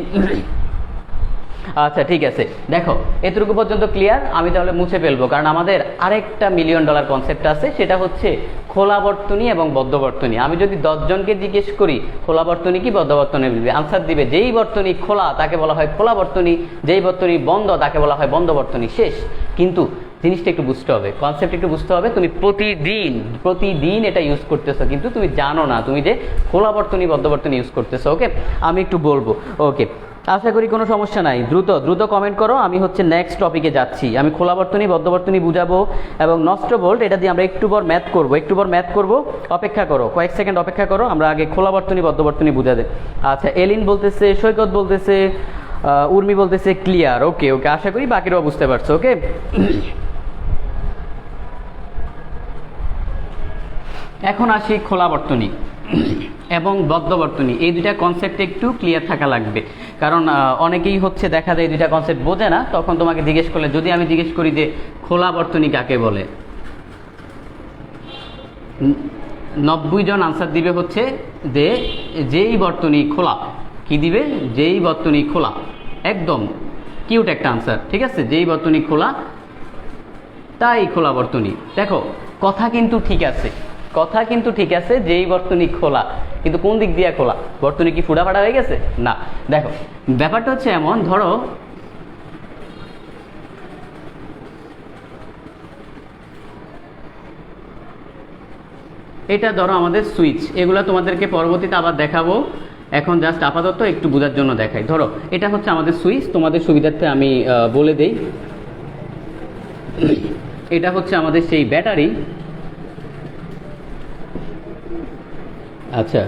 আচ্ছা ঠিক আছে, দেখো এতটুকু পর্যন্ত ক্লিয়ার। আমি তাহলে মুছে ফেলবো, কারণ আমাদের আরেকটা $1 মিলিয়ন কনসেপ্ট আছে, সেটা হচ্ছে খোলা বর্তনী এবং বদ্ধ বর্তনী। আমি যদি 10 জনকে জিজ্ঞেস করি খোলা বর্তনী কি বদ্ধ বর্তনী, আনসার দিবে যেই বর্তনী খোলা তাকে বলা হয় খোলা বর্তনী, যেই বর্তনী বন্ধ তাকে বলা হয় বন্ধ বর্তনী। শেষ। কিন্তু জিনিসটা একটু বুঝতে হবে, কনসেপ্ট একটু বুঝতে হবে। তুমি প্রতিদিন এটা ইউজ করতেছো, কিন্তু তুমি জানো না তুমি যে খোলা বর্তনী বদ্ধ বর্তনী ইউজ করতেছো। ওকে, আমি একটু বলবো। ওকে, আশা করি কোনো সমস্যা নাই। দ্রুত কমেন্ট করো। আমি হচ্ছে নেক্সট টপিকে যাচ্ছি। আমি খোলা বর্তনী বদ্ধ বর্তনী বুঝাবো এবং নষ্ট ভোল্ট, এটা দিয়ে আমরা একটু পর ম্যাথ করব। অপেক্ষা করো, কয়েক সেকেন্ড অপেক্ষা করো। আমরা আগে খোলা বর্তনী বদ্ধ বর্তনী বুঝা দেয়। আচ্ছা, এলিন বলতেছে, সৈকত বলতেছে, উর্মি বলতেছে ক্লিয়ার। ওকে, আশা করি বাকিরাও বুঝতে পারছো। ওকে, এখন আসি খোলা বর্তনী এবং বদ্ধ বর্তনী। এই দুইটা কনসেপ্ট একটু ক্লিয়ার থাকা লাগবে, কারণ অনেকেই হচ্ছে দেখা যায় দুইটা কনসেপ্ট বোঝে না। তখন তোমাকে জিজ্ঞেস করলে, যদি আমি জিজ্ঞেস করি যে খোলা বর্তনী কাকে বলে, 90 জন আনসার দিবে হচ্ছে যে যেই বর্তনী খোলা। কি দিবে? যেই বর্তনী খোলা। একদম কিউট একটা আনসার, ঠিক আছে? যেই বর্তনী খোলা তাই খোলা বর্তনী। দেখো কথা কিন্তু ঠিক আছে, যেই বর্তনী খোলা, কিন্তু কোন দিক দিয়ে খোলা? বর্তনী কি ফুটা ফাটা হয়ে গেছে? না। দেখো ব্যাপারটা হচ্ছে এমন, ধরো এটা ধরো আমাদের সুইচ। এগুলো তোমাদেরকে পরবর্তীতে আবার দেখাবো, এখন জাস্ট আপাতত একটু বোঝার জন্য দেখাই। ধরো এটা হচ্ছে আমাদের সুইচ, তোমাদের সুবিধার্থে আমি বলে দেই। এটা হচ্ছে আমাদের সেই ব্যাটারি। আচ্ছা,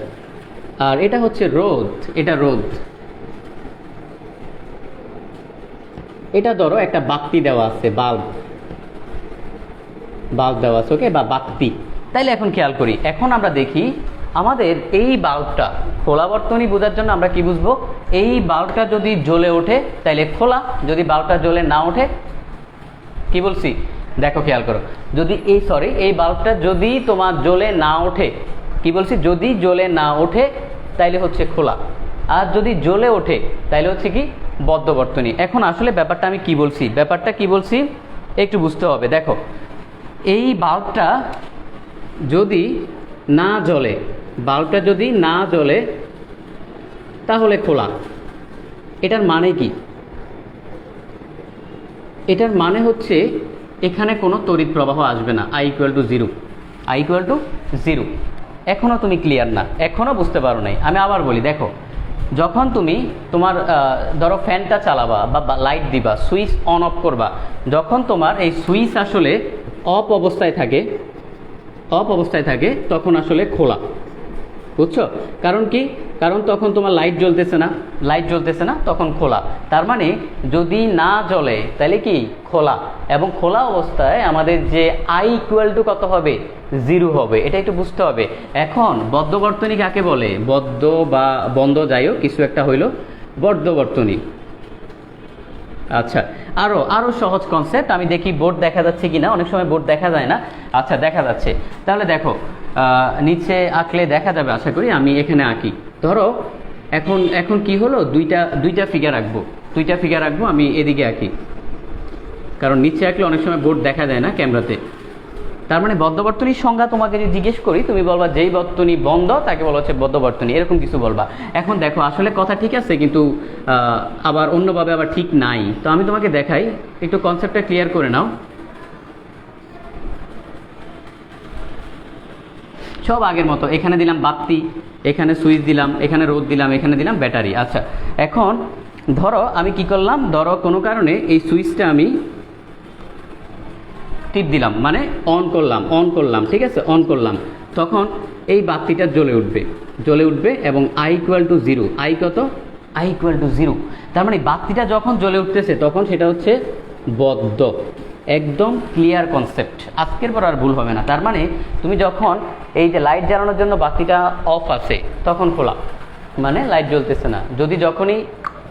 আর এটা হচ্ছে রোধ। এটা রোধ। এটা ধরো একটা বাতি দেওয়া আছে, বাল্ব দেওয়া আছে। ওকে, বা বাতি। তাইলে এখন খেয়াল করি, এখন আমরা দেখি আমাদের এই বাল্বটা খোলা বর্তনী বোঝার জন্য আমরা কি বুঝবো? এই বাল্বটা যদি জ্বলে ওঠে তাইলে খোলা, যদি বাল্বটা জ্বলে না ওঠে, কি বলছি দেখো খেয়াল করো, যদি এই বাল্বটা যদি তোমার জ্বলে না ওঠে, কি বলছি? যদি জ্বলে না ওঠে তাইলে হচ্ছে খোলা, আর যদি জ্বলে ওঠে তাইলে হচ্ছে কি? বদ্ধ বর্তনী। এখন আসলে ব্যাপারটা আমি কি বলছি, একটু বুঝতে হবে। দেখো এই বাল্বটা যদি না জ্বলে, তাহলে খোলা। এটার মানে কি? এটার মানে হচ্ছে এখানে কোনো তড়িৎ প্রবাহ আসবে না। I = 0। এখনো তুমি ক্লিয়ার না, এখনো বুঝতে পারো নাই। আমি আবার বলি, দেখো যখন তুমি তোমার ধরো ফ্যানটা চালাবা বা লাইট দিবা, সুইচ অন অফ করবা, যখন তোমার এই সুইচ আসলে অফ অবস্থায় থাকে তখন আসলে খোলা। বুঝছো? কারণ কি? কারণ তখন তোমার লাইট জ্বলতেছে না, তখন খোলা। তার মানে যদি না জ্বলে তাহলে কি? খোলা। এবং খোলা অবস্থায় আমাদের যে I = কত হবে? 0 হবে। এটা একটু বুঝতে হবে। এখন বদ্ধ বর্তনী কাকে বলে? বদ্ধ বা বন্ধ, যাই হোক কিছু একটা হইল বদ্ধ বর্তনী। আচ্ছা, আরও সহজ কনসেপ্ট, আমি দেখি বোর্ড দেখা যাচ্ছে কিনা, অনেক সময় বোর্ড দেখা যায় না। আচ্ছা, দেখা যাচ্ছে। তাহলে দেখো, নিচে আঁকলে দেখা যাবে আশা করি। আমি এখানে আঁকি। ধরো এখন কি হলো, দুইটা ফিগার আঁকবো, আমি এদিকে আঁকি, কারণ নিচে আঁকলে অনেক সময় বোর্ড দেখা যায় না ক্যামেরাতে। তার মানে বদ্ধ বর্তনীর সংজ্ঞা তোমাকে যদি জিজ্ঞেস করি, তুমি বলবা যেই বর্তনী বন্ধ তাকে বলা হচ্ছে বদ্ধ বর্তনী, এরকম কিছু বলবা। এখন দেখো, আসলে কথা ঠিক আছে, কিন্তু আবার অন্যভাবে আবার ঠিক নাই। তো আমি তোমাকে দেখাই, একটু কনসেপ্টটা ক্লিয়ার করে নাও। সব আগের মতো, এখানে দিলাম বাতি, এখানে সুইচ দিলাম, এখানে রোদ দিলাম, এখানে দিলাম ব্যাটারি। আচ্ছা, এখন ধরো আমি কি করলাম, ধরো কোনো কারণে এই সুইচটা আমি টিপ দিলাম, মানে অন করলাম, ঠিক আছে, অন করলাম, তখন এই বাতিটা জ্বলে উঠবে এবং I = 0। আই কত? I = 0। তার মানে বাতিটা যখন জ্বলে উঠতেছে তখন সেটা হচ্ছে বদ্ধ। একদম ক্লিয়ার কনসেপ্ট, আজকের পর আর ভুল হবে না। তার মানে তুমি যখন এই যে লাইট জ্বালানোর জন্য বাতিটা অফ আছে তখন খোলা, মানে লাইট জ্বলতেছে না। যদি যখনই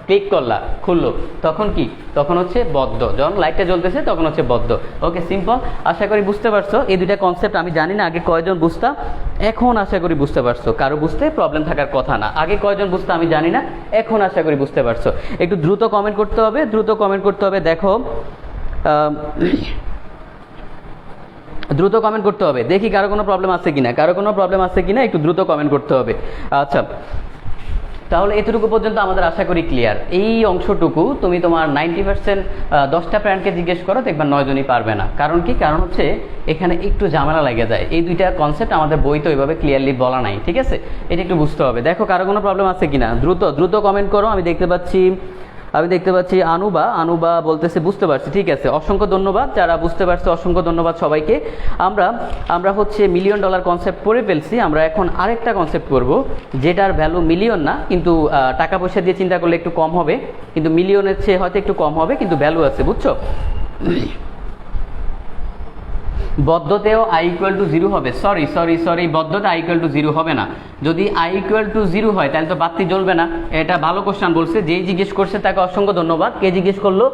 ক্লিক করলা, খুললো, তখন কি? তখন হচ্ছে বদ্ধ। যখন লাইটটা জ্বলতেছে তখন হচ্ছে বদ্ধ। ওকে, সিম্পল। আশা করি বুঝতে পারছো এই দুইটা কনসেপ্ট। আমি জানি না আগে কয়জন বুঝতাম, এখন আশা করি বুঝতে পারছো। কারো বুঝতে প্রবলেম থাকার কথা না। আগে কয়জন বুঝতাম আমি জানি না, এখন আশা করি বুঝতে পারছো। একটু দ্রুত কমেন্ট করতে হবে। দেখো, দ্রুত কমেন্ট করতে হবে, দেখি কারো কোনো প্রবলেম আছে কিনা, একটু দ্রুত কমেন্ট করতে হবে। আচ্ছা, তাহলে এতটুকু পর্যন্ত আমাদের আশা করি ক্লিয়ার। এই অংশটুকু তুমি তোমার 90% 10টা ফ্রেন্ডকে জিজ্ঞেস করো, দেখবা 9 জনই পারবে না। কারণ কি? কারণ হচ্ছে এখানে একটু ঝামেলা লেগে যায়। এই দুইটা কনসেপ্ট আমাদের বইতে ওইভাবে ক্লিয়ারলি বলা নাই, ঠিক আছে? এটা একটু বুঝতে হবে। দেখো কারো কোনো প্রবলেম আছে কিনা, দ্রুত কমেন্ট করো। আমি দেখতে পাচ্ছি আনুবা বলতেছে বুঝতে পারছি, ঠিক আছে, অসংখ্য ধন্যবাদ যারা বুঝতে পারছে, অসংখ্য ধন্যবাদ সবাইকে। আমরা হচ্ছে $1,000,000 কনসেপ্ট পড়ে ফেলছি। আমরা এখন আরেকটা কনসেপ্ট করব, যেটার ভ্যালু মিলিয়ন না, কিন্তু টাকা পয়সা দিয়ে চিন্তা করলে একটু কম হবে, কিন্তু মিলিয়নের চেয়ে হয়তো একটু কম হবে, কিন্তু ভ্যালু আছে, বুঝছো? বদ্ধতেও I = 0 হবে। সরি, বদ্ধতে I = 0 হবে না। যদি I = 0 হয় তাহলে তো বাতি জ্বলবে না। এটা ভালো কোশ্চেন বলছে, যেই জিজ্ঞেস করছে তাকে অসংখ্য ধন্যবাদ। কে জিজ্ঞেস করলো?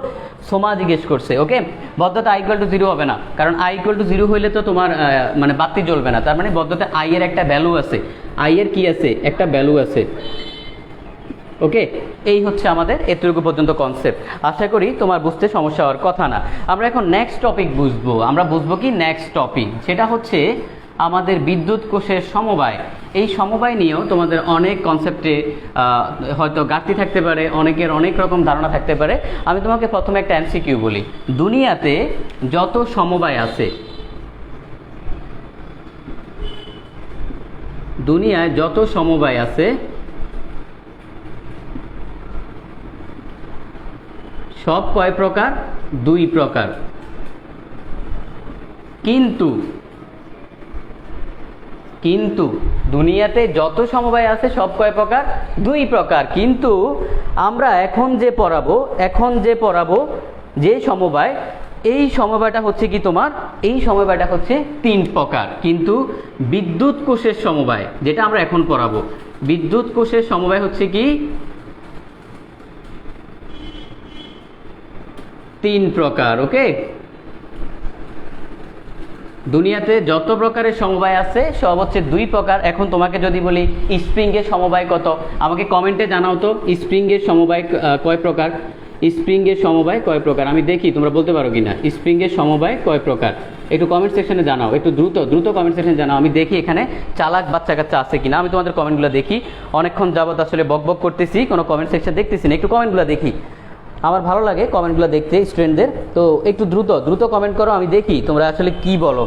সোমা জিজ্ঞেস করছে। ওকে, বদ্ধতে I = 0 হবে না, কারণ I = 0 হইলে তো তোমার মানে বাতি জ্বলবে না। তার মানে বদ্ধতে I এর একটা ভ্যালু আছে, I এর কি আছে? একটা ভ্যালু আছে। ওকে, এই হচ্ছে আমাদের এতটুকু পর্যন্ত কনসেপ্ট। আশা করি তোমার বুঝতে সমস্যা হওয়ার কথা না। আমরা এখন নেক্সট টপিক বুঝবো। আমরা বুঝবো কি নেক্সট টপিক, সেটা হচ্ছে আমাদের বিদ্যুৎ কোষের সমবায়। এই সমবায় নিয়েও তোমাদের অনেক কনসেপ্টে হয়তো ঘাটতি থাকতে পারে, অনেকের অনেক রকম ধারণা থাকতে পারে। আমি তোমাকে প্রথমে একটা MCQ বলি। দুনিয়াতে যত সমবায় আছে, দুনিয়ায় যত সমবায় আছে সব কয় প্রকার? 2 প্রকার। কিন্তু দুনিয়াতে যত সমবায় আছে সব কয় প্রকার? 2 প্রকার। কিন্তু আমরা এখন যে পড়াবো যে সমবায়, এই সমবায়টা হচ্ছে কি তোমার? এই সমবায়টা হচ্ছে 3 প্রকার। কিন্তু বিদ্যুৎ কোষের সমবায়, যেটা আমরা এখন পড়াবো, বিদ্যুৎ কোষের সমবায় হচ্ছে কি 3 প্রকার। ওকে, দুনিয়াতে যত প্রকারের সমবায় আছে সব হচ্ছে 2 প্রকার। এখন তোমাকে যদি বলি স্প্রিংয়ের সমবায় কত, আমাকে কমেন্টে জানাও তো, স্প্রিংয়ের সমবায় কয় প্রকার? স্প্রিংয়ের সমবায় কয় প্রকার? আমি দেখি তোমরা বলতে পারো কিনা। স্প্রিংয়ের সমবায় কয় প্রকার? একটু কমেন্ট সেকশনে জানাও, একটু দ্রুত কমেন্ট সেকশনে জানাও। আমি দেখি এখানে চালাক বাচ্চা কাচ্চা আছে কিনা। আমি তোমাদের কমেন্টগুলো দেখি, অনেকক্ষণ যাবত আসলে বকবক করতেছি, কোনো কমেন্ট সেকশন দেখতেছি না। একটু কমেন্টগুলো দেখি, আমার ভালো লাগে কমেন্টগুলো দেখতে স্টুডেন্টদের। তো একটু দ্রুত কমেন্ট করো, আমি দেখি তোমরা আসলে কি বলো।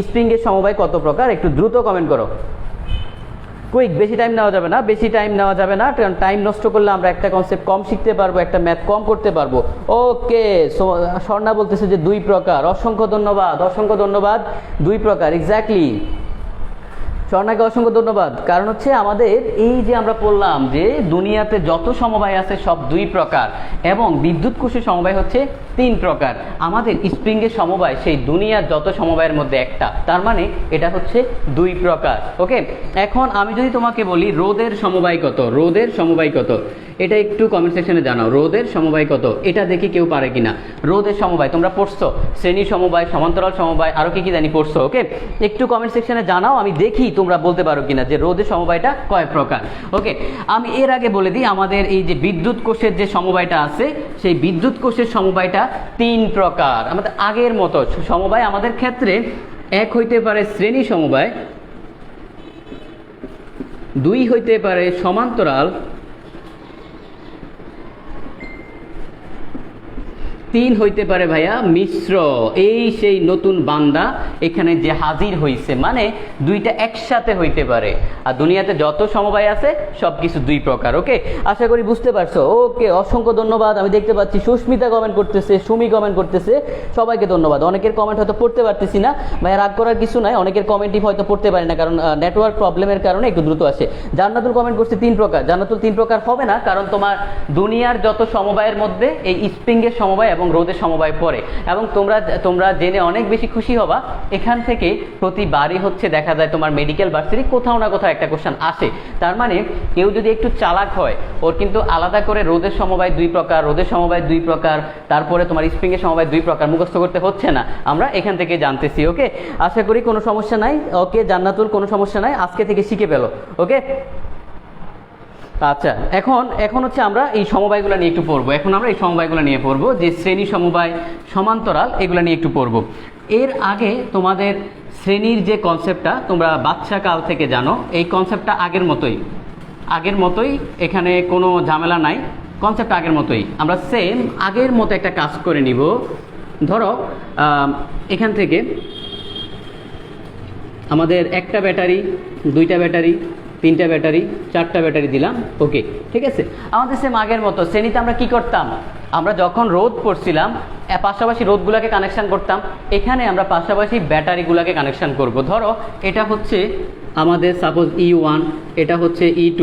স্প্রিংয়ের সমবায় কত প্রকার? একটু দ্রুত কমেন্ট করো, কুইক। বেশি টাইম নেওয়া যাবে না, কারণ টাইম নষ্ট করলে আমরা একটা কনসেপ্ট কম শিখতে পারবো, একটা ম্যাথ কম করতে পারবো। ওকে, স্বর্ণা বলতেছে যে 2 প্রকার। অসংখ্য ধন্যবাদ। 2 প্রকার, এক্স্যাক্টলি। স্বর্ণাকে অসংখ্য ধন্যবাদ। কারণ হচ্ছে আমাদের এই যে আমরা বললাম যে দুনিয়াতে যত সমবায় আছে সব দুই প্রকার এবং বিদ্যুৎ কোষের সমবায় হচ্ছে তিন প্রকার। আমাদের স্প্রিংয়ের সমবায় সেই দুনিয়ার যত সমবায়ের মধ্যে একটা, তার মানে এটা হচ্ছে দুই প্রকার। ওকে, এখন আমি যদি তোমাকে বলি রোদের সমবায় কত, রোদের সমবায় কত, এটা একটু কমেন্ট সেকশনে জানাও। রোদের সমবায় কত, এটা দেখি কেউ পারে কিনা। রোদের সমবায় তোমরা পড়ছো, শ্রেণী সমবায়, সমান্তরাল সমবায়, আরও কি কি জানি পড়ছো। ওকে, একটু কমেন্ট সেকশনে জানাও, আমি দেখি তোমরা বলতে পারো কিনা যে রোদের সমবায়টা কয় প্রকার। ওকে, আমি এর আগে বলে দিই আমাদের এই যে বিদ্যুৎ কোষের যে সমবায়টা আছে সেই বিদ্যুৎ কোষের সমবায়টা তিন প্রকার। আমাদের আগের মতো সমবায় আমাদের ক্ষেত্রে এক হইতে পারে শ্রেণী সমবায়, দুই হইতে পারে সমান্তরাল, তিন হইতে পারে ভাইয়া মিশ্র। এই সেই নতুন বান্দা এখানে যে হাজির হইছে, মানে দুইটা একসাথে হইতে পারে। আর দুনিয়াতে যত সমবায় আছে সব কিছু দুই প্রকার। ওকে, আশা করি বুঝতে পারছো। ওকে, অসংখ্য ধন্যবাদ। আমি দেখতে পাচ্ছি সুস্মিতা কমেন্ট করতেছে, সুমি কমেন্ট করতেছে, সবাইকে ধন্যবাদ। অনেকের কমেন্ট হয়তো পড়তে পারতেছি না, ভাইয়া রাগ করার কিছু নাই, অনেকের কমেন্টই হয়তো পড়তে পারি না কারণ নেটওয়ার্ক প্রবলেমের কারণে একটু দ্রুত আসে। জান্নাতুল কমেন্ট করছে তিন প্রকার। জান্নাতুল তিন প্রকার হবে না, কারণ তোমার দুনিয়ার যত সমবায়ের মধ্যে এই স্প্রিংয়ের সমবায় এবং রোদের সমবায় পড়ে। এবং তোমরা জেনে অনেক বেশি খুশি হবা, এখান থেকে প্রতিবারই হচ্ছে দেখা যায় তোমার মেডিকেল ভার্সিটি কোথাও না কোথাও একটা কোশ্চেন আসে। তার মানে কেউ যদি একটু চালাক হয়, ওর কিন্তু আলাদা করে রোদের সমবায় দুই প্রকার, রোদের সমবায় দুই প্রকার, তারপরে তোমার স্প্রিংয়ের সমবায় দুই প্রকার মুখস্থ করতে হচ্ছে না, আমরা এখান থেকে জানতেছি। ওকে, আশা করি কোনো সমস্যা নাই। ওকে জান্নাতুল, কোনো সমস্যা নাই, আজকে থেকে শিখে পেলো। ওকে, আচ্ছা, এখন হচ্ছে আমরা এই সমবায়গুলো নিয়ে একটু পড়বো। এখন আমরা এই সমবায়গুলো নিয়ে পড়বো, যে শ্রেণী সমবায়, সমান্তরাল, এগুলো নিয়ে একটু পড়বো। এর আগে তোমাদের শ্রেণীর যে কনসেপ্টটা তোমরা বাচ্চা কাল থেকে জানো, এই কনসেপ্টটা আগের মতোই, এখানে কোনো ঝামেলা নাই, কনসেপ্ট আগের মতোই। আমরা সেম আগের মতো একটা কাজ করে নিব। ধরো এখান থেকে আমাদের একটা ব্যাটারি, দুইটা ব্যাটারি, তিনটা ব্যাটারি, চারটা ব্যাটারি দিলাম। ওকে, ঠিক আছে। আমাদের সেম আগের মতো শ্রেণীতে আমরা কি করতাম, আমরা যখন রোদ পড়ছিলাম পাশাপাশি রোদগুলোকে কানেকশান করতাম, এখানে আমরা পাশাপাশি ব্যাটারিগুলোকে কানেকশান করব। ধরো এটা হচ্ছে আমাদের সাপোজ E1, এটা হচ্ছে E2,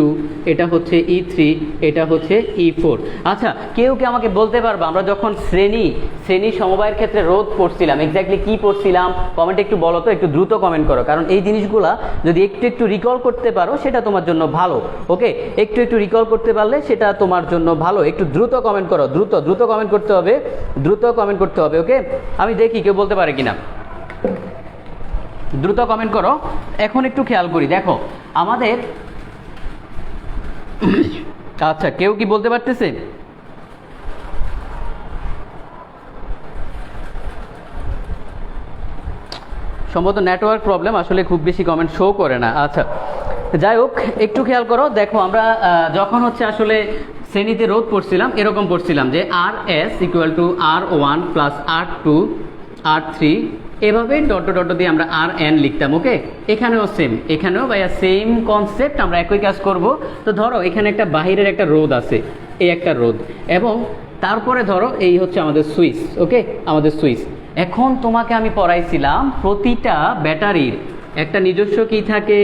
এটা হচ্ছে E3, এটা হচ্ছে E4। আচ্ছা, কেউ কি আমাকে বলতে পারবে আমরা যখন শ্রেণী সমবায়ের ক্ষেত্রে রোদ পড়ছিলাম এক্স্যাক্টলি কি পড়ছিলাম? কমেন্টে একটু বলো তো, একটু দ্রুত কমেন্ট করো, কারণ এই জিনিসগুলা যদি একটু রিকল করতে পারো সেটা তোমার জন্য ভালো। ওকে, একটু রিকল করতে পারলে সেটা তোমার জন্য ভালো। একটু দ্রুত কমেন্ট করো, দ্রুত কমেন্ট করতে হবে, দ্রুত কমেন্ট করতে হবে। ওকে, আমি দেখি কেউ বলতে পারে কিনা, দ্রুত কমেন্ট করো। এখন একটু খেয়াল করি, দেখো আমাদের আচ্ছা, কেউ কি বলতে পারতেছে? সম্ভবত নেটওয়ার্ক প্রবলেম, আসলে খুব বেশি কমেন্ট শো করে না। আচ্ছা, যাই হোক, একটু খেয়াল করো। দেখো আমরা যখন হচ্ছে আসলে শ্রেণীতে রোদ পড়ছিলাম এরকম পড়ছিলাম যে RS = R1 + R2 R3, এভাবে ডট দিয়ে আমরা RN লিখতাম। ওকে, এখানেও সেম, এখানেও ভাইয়া সেম কনসেপ্ট, আমরা একই কাজ করব। তো ধরো এখানে একটা বাহিরের একটা রোদ আছে, এই একটা রোদ, এবং তারপরে ধরো এই হচ্ছে আমাদের সুইচ। ওকে, আমাদের সুইচ। এখন তোমাকে আমি পড়াইছিলাম প্রতিটা ব্যাটারির একটা নিজস্ব কি থাকে,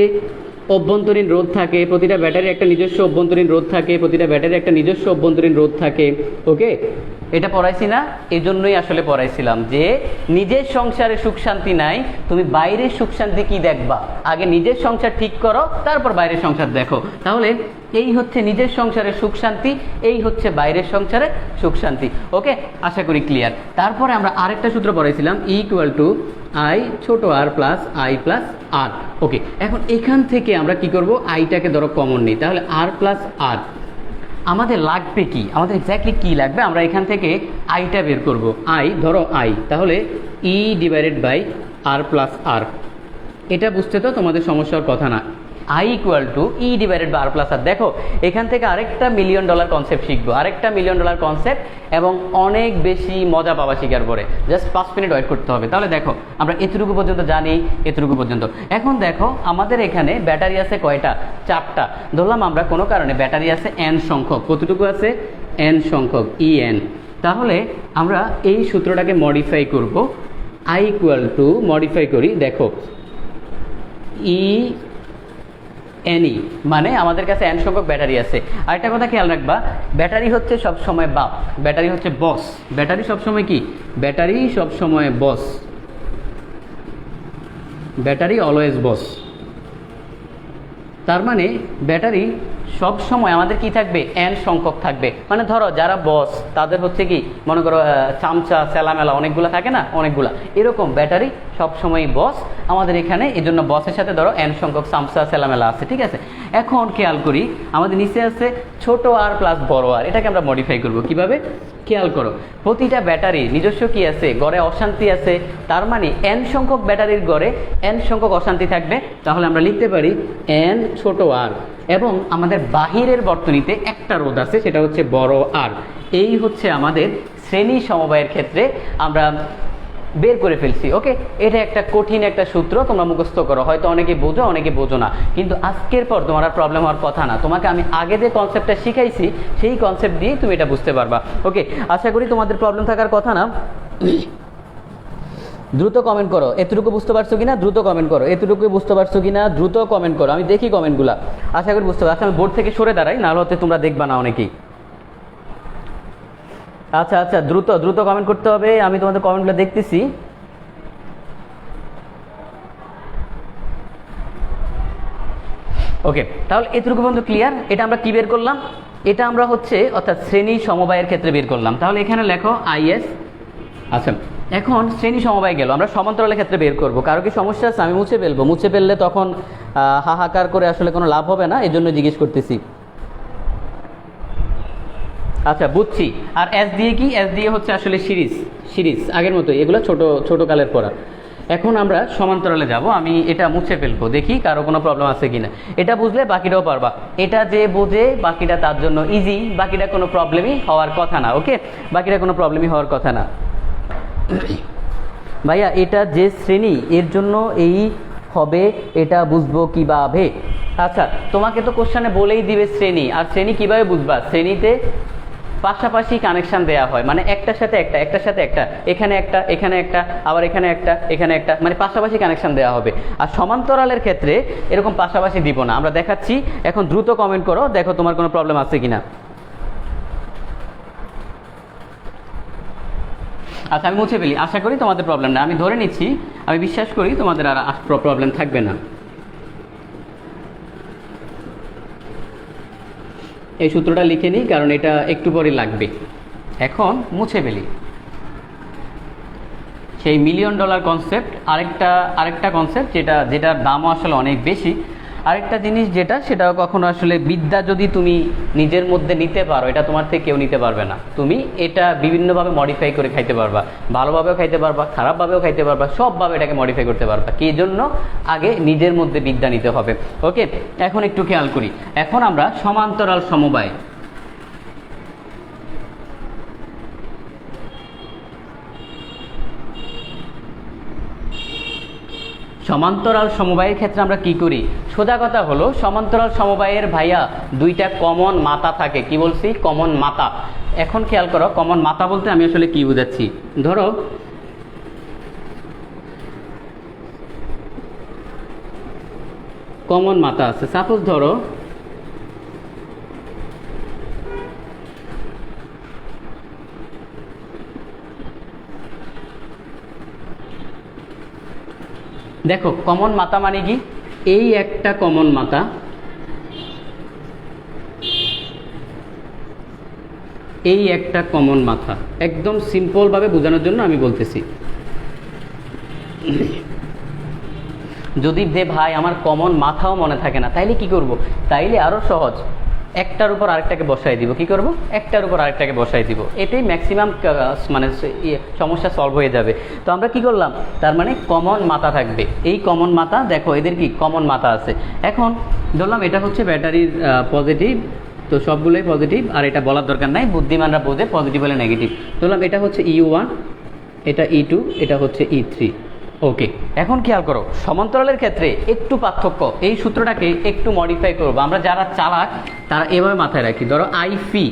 অভ্যন্তরীণ রোধ থাকে। প্রতিটা ব্যাটারির একটা নিজস্ব অভ্যন্তরীণ রোধ থাকে, প্রতিটা ব্যাটারির একটা নিজস্ব অভ্যন্তরীণ রোধ থাকে। ওকে, এটা পড়াইছি না? এই জন্যই আসলে পড়াইছিলাম যে নিজের সংসারে সুখ শান্তি নাই, তুমি বাইরের সুখ শান্তি কি দেখবা? আগে নিজের সংসার ঠিক করো, তারপর বাইরের সংসার দেখো। তাহলে এই হচ্ছে নিজের সংসারের সুখ শান্তি, এই হচ্ছে বাইরের সংসারে সুখ শান্তি। ওকে, আশা করি ক্লিয়ার। তারপরে আমরা আরেকটা সূত্র পড়াইছিলাম, E = I ছোট r + I + R। ওকে, এখন এখান থেকে আমরা কি করব, আইটাকে ধরো কমন নিই, তাহলে R + R আমাদের লাগবে কি, আমাদের এক্স্যাক্টলি কি লাগবে, আমরা এখান থেকে আইটা বের করব। আই, ধরো আই, তাহলে E/R + R। এটা বুঝতে তো তোমাদের সমস্যার কথা না। I = E/R + R। দেখো এখান থেকে আরেকটা $1 মিলিয়ন কনসেপ্ট শিখবো, আরেকটা $1 মিলিয়ন কনসেপ্ট, এবং অনেক বেশি মজা পাবা শিখার পরে। জাস্ট 5 মিনিট ওয়েট করতে হবে। তাহলে দেখো আমরা এতটুকু পর্যন্ত জানি, এতটুকু পর্যন্ত। এখন দেখো আমাদের এখানে ব্যাটারি আছে কয়টা? 4টা। ধরলাম আমরা কোনো কারণে ব্যাটারি আছে n সংখ্যক। কতটুকু আছে? n সংখ্যক, En। তাহলে আমরা এই সূত্রটাকে মডিফাই করব। I = মডিফাই করি, দেখো E এনই, মানে আমাদের কাছে এন সংখ্যক ব্যাটারি আছে। আরেকটা কথা খেয়াল রাখবা, ব্যাটারি হচ্ছে সবসময় বাপ, ব্যাটারি হচ্ছে বস। ব্যাটারি সবসময় কি? ব্যাটারি সবসময় বস, ব্যাটারি অলওয়েজ বস। তার মানে ব্যাটারি সব সময় আমাদের কি থাকবে? এন সংখ্যক থাকবে। মানে ধরো যারা বস তাদের হচ্ছে কি, মনে করো চামচা সেলামেলা অনেকগুলো থাকে না, অনেকগুলা, এরকম ব্যাটারি সবসময় বস আমাদের এখানে। এই জন্য বসের সাথে ধরো এন সংখ্যক চামচা সেলামেলা আছে, ঠিক আছে। এখন খেয়াল করি আমাদের নিচে আছে ছোট আর প্লাস বড় আর, এটাকে আমরা মডিফাই করব কিভাবে? খেয়াল করো, প্রতিটা ব্যাটারি নিজস্ব কি আছে? গড়ে অশান্তি আছে। তার মানে এন সংখ্যক ব্যাটারির গড়ে এন সংখ্যক অশান্তি থাকবে। তাহলে আমরা লিখতে পারি এন ছোট আর, এবং আমাদের বাহিরের বর্তনীতে একটা রোধ আছে, সেটা হচ্ছে বড় আর। এই হচ্ছে আমাদের শ্রেণী সমবায়ের ক্ষেত্রে আমরা বের করে ফেলছি। ওকে, এটা একটা কঠিন একটা সূত্র, তোমরা মুখস্থ করো, হয়তো অনেকে বোঝো অনেকে বোঝো না, কিন্তু আজকের পর তোমার আর প্রবলেম হওয়ার কথা না। তোমাকে আমি আগে যে কনসেপ্টটা শিখাইছি সেই কনসেপ্ট দিয়ে তুমি এটা বুঝতে পারবা। ওকে, আশা করি তোমাদের প্রবলেম থাকার কথা না। দ্রুত কমেন্ট করো, এতটুকু বুঝতে পারছো কিনা? দ্রুত কমেন্ট করো, এতটুকু বুঝতে পারছো কিনা? দ্রুত কমেন্ট করো, আমি দেখি কমেন্টগুলা। আশা করি বুঝতে পারছো। আমি বোর্ড থেকে সরে দাঁড়াই, নাহলে হতে তোমরা দেখবা না অনেকেই। আচ্ছা আচ্ছা, দ্রুত দ্রুত কমেন্ট করতে হবে, আমি তোমাদের কমেন্টগুলো দেখতেছি। ওকে, তাহলে এতটুকু পর্যন্ত ক্লিয়ার। এটা আমরা কি বের করলাম? এটা আমরা হচ্ছে অর্থাৎ শ্রেণী সমবায়ের ক্ষেত্রে বের করলাম। তাহলে এখানে লেখো আইএস। আচ্ছা, এখন শ্রেণী সমবায় গেল, আমরা সমান্তরালের ক্ষেত্রে বের করব। কারো কি সমস্যা আছে? আমি মুছে ফেলবো, মুছে ফেললে তখন হাহাকার করে আসলে কোনো লাভ হবে না, এই জন্য জিজ্ঞেস করতেছি। আচ্ছা, বুঝছি। আর এস দিয়ে কি? এস দিয়ে হচ্ছে আসলে সিরিজ, সিরিজ আগের মতোই, এগুলো ছোট ছোট কালের পড়া। এখন আমরা সমান্তরালে যাব, আমি এটা মুছে ফেলবো, দেখি কারো কোনো প্রবলেম আছে কিনা। এটা বুঝলে বাকিটাও পারবা। এটা যে বোঝে বাকিটা তার জন্য ইজি, বাকিটা কোনো প্রবলেমই হওয়ার কথা না। ওকে, বাকিটা কোনো প্রবলেমই হওয়ার কথা না। ভাইয়া এটা যে শ্রেণী এর জন্য এই হবে, এটা বুঝবো কিভাবে? আচ্ছা, তোমাকে তো কোশ্চেনে বলেই দিবে শ্রেণী, আর শ্রেণী কিভাবে বুঝবা? শ্রেণীতে পাশাপাশি কানেকশন দেয়া হয়, মানে একটার সাথে একটা, একটার সাথে একটা, এখানে একটা, এখানে একটা, আবার এখানে একটা, এখানে একটা, মানে পাশাপাশি কানেকশন দেওয়া হবে। আর সমান্তরালের ক্ষেত্রে এরকম পাশাপাশি দিব না, আমরা দেখাচ্ছি। এখন দ্রুত কমেন্ট করো, দেখো তোমার কোনো প্রবলেম আছে কিনা। আচ্ছা, আমি মুছে ফেলি, আশা করি তোমাদের প্রবলেম না। আমি ধরে নিচ্ছি, আমি বিশ্বাস করি তোমাদের আর প্রবলেম থাকবে না। এই সূত্রটা লিখে নিই, কারণ এটা একটু পরে লাগবে। এখন মুছে ফেলি সেই $1,000,000 কনসেপ্ট। আরেকটা কনসেপ্ট যেটার দামও আসলে অনেক বেশি। আরেকটা জিনিস যেটা, সেটা কখনো আসলে বিদ্যা যদি তুমি নিজের মধ্যে নিতে পারো, এটা তোমার থেকে কেউ নিতে পারবে না। তুমি এটা বিভিন্নভাবে মডিফাই করে খাইতে পারবা, ভালোভাবেও খাইতে পারবা, খারাপভাবেও খাইতে পারবা, সবভাবে এটাকে মডিফাই করতে পারবা। কি জন্য? আগে নিজের মধ্যে বিদ্যা নিতে হবে। ওকে, এখন একটু খেয়াল করি। এখন আমরা সমান্তরাল সমবায়, সমান্তরাল সমবায়ের ক্ষেত্রে আমরা কি করি? সোজা কথা হলো, সমান্তরাল সমবায়ের ভাইয়া দুইটা কমন মাথা থাকে। কি বলছি? কমন মাথা। এখন খেয়াল করো, কমন মাথা বলতে আমি আসলে কি বুঝাচ্ছি। ধরো কমন মাথা আছে, সাপোজ ধরো দেখো, কমন মাথা মানে কি? এই একটা কমন মাথা, এই একটা কমন মাথা। একদম সিম্পলভাবে বোঝানোর জন্য আমি বলতেছি। যদি যে ভাই আমার কমন মাথাও মনে থাকে না, তাইলে কি করব? তাইলে আরও সহজ, একটার উপর আরেকটাকে বসাই দিব। কি করব? একটার উপর আরেকটাকে বসাই দিব। এটাই ম্যাক্সিমাম মানে সমস্যা সলভ হয়ে যাবে। তো আমরা কি করলাম? তার মানে কমন মাথা থাকবে। এই কমন মাথা, দেখো এদের কি কমন মাথা আছে। এখন ধরলাম এটা হচ্ছে ব্যাটারির পজিটিভ, তো সবগুলোই পজিটিভ, আর এটা বলার দরকার নাই, বুদ্ধিমানরা বোঝে পজিটিভ হলে নেগেটিভ। ধরলাম এটা হচ্ছে E1, এটা E2, এটা হচ্ছে E3। ওকে, এখন খেয়াল করো, সমান্তরালের ক্ষেত্রে একটু পার্থক্য, এই সূত্রটাকে একটু মডিফাই করবো। আমরা যারা চালাক তারা এভাবে মাথায় রাখি। ধরো আই ফি,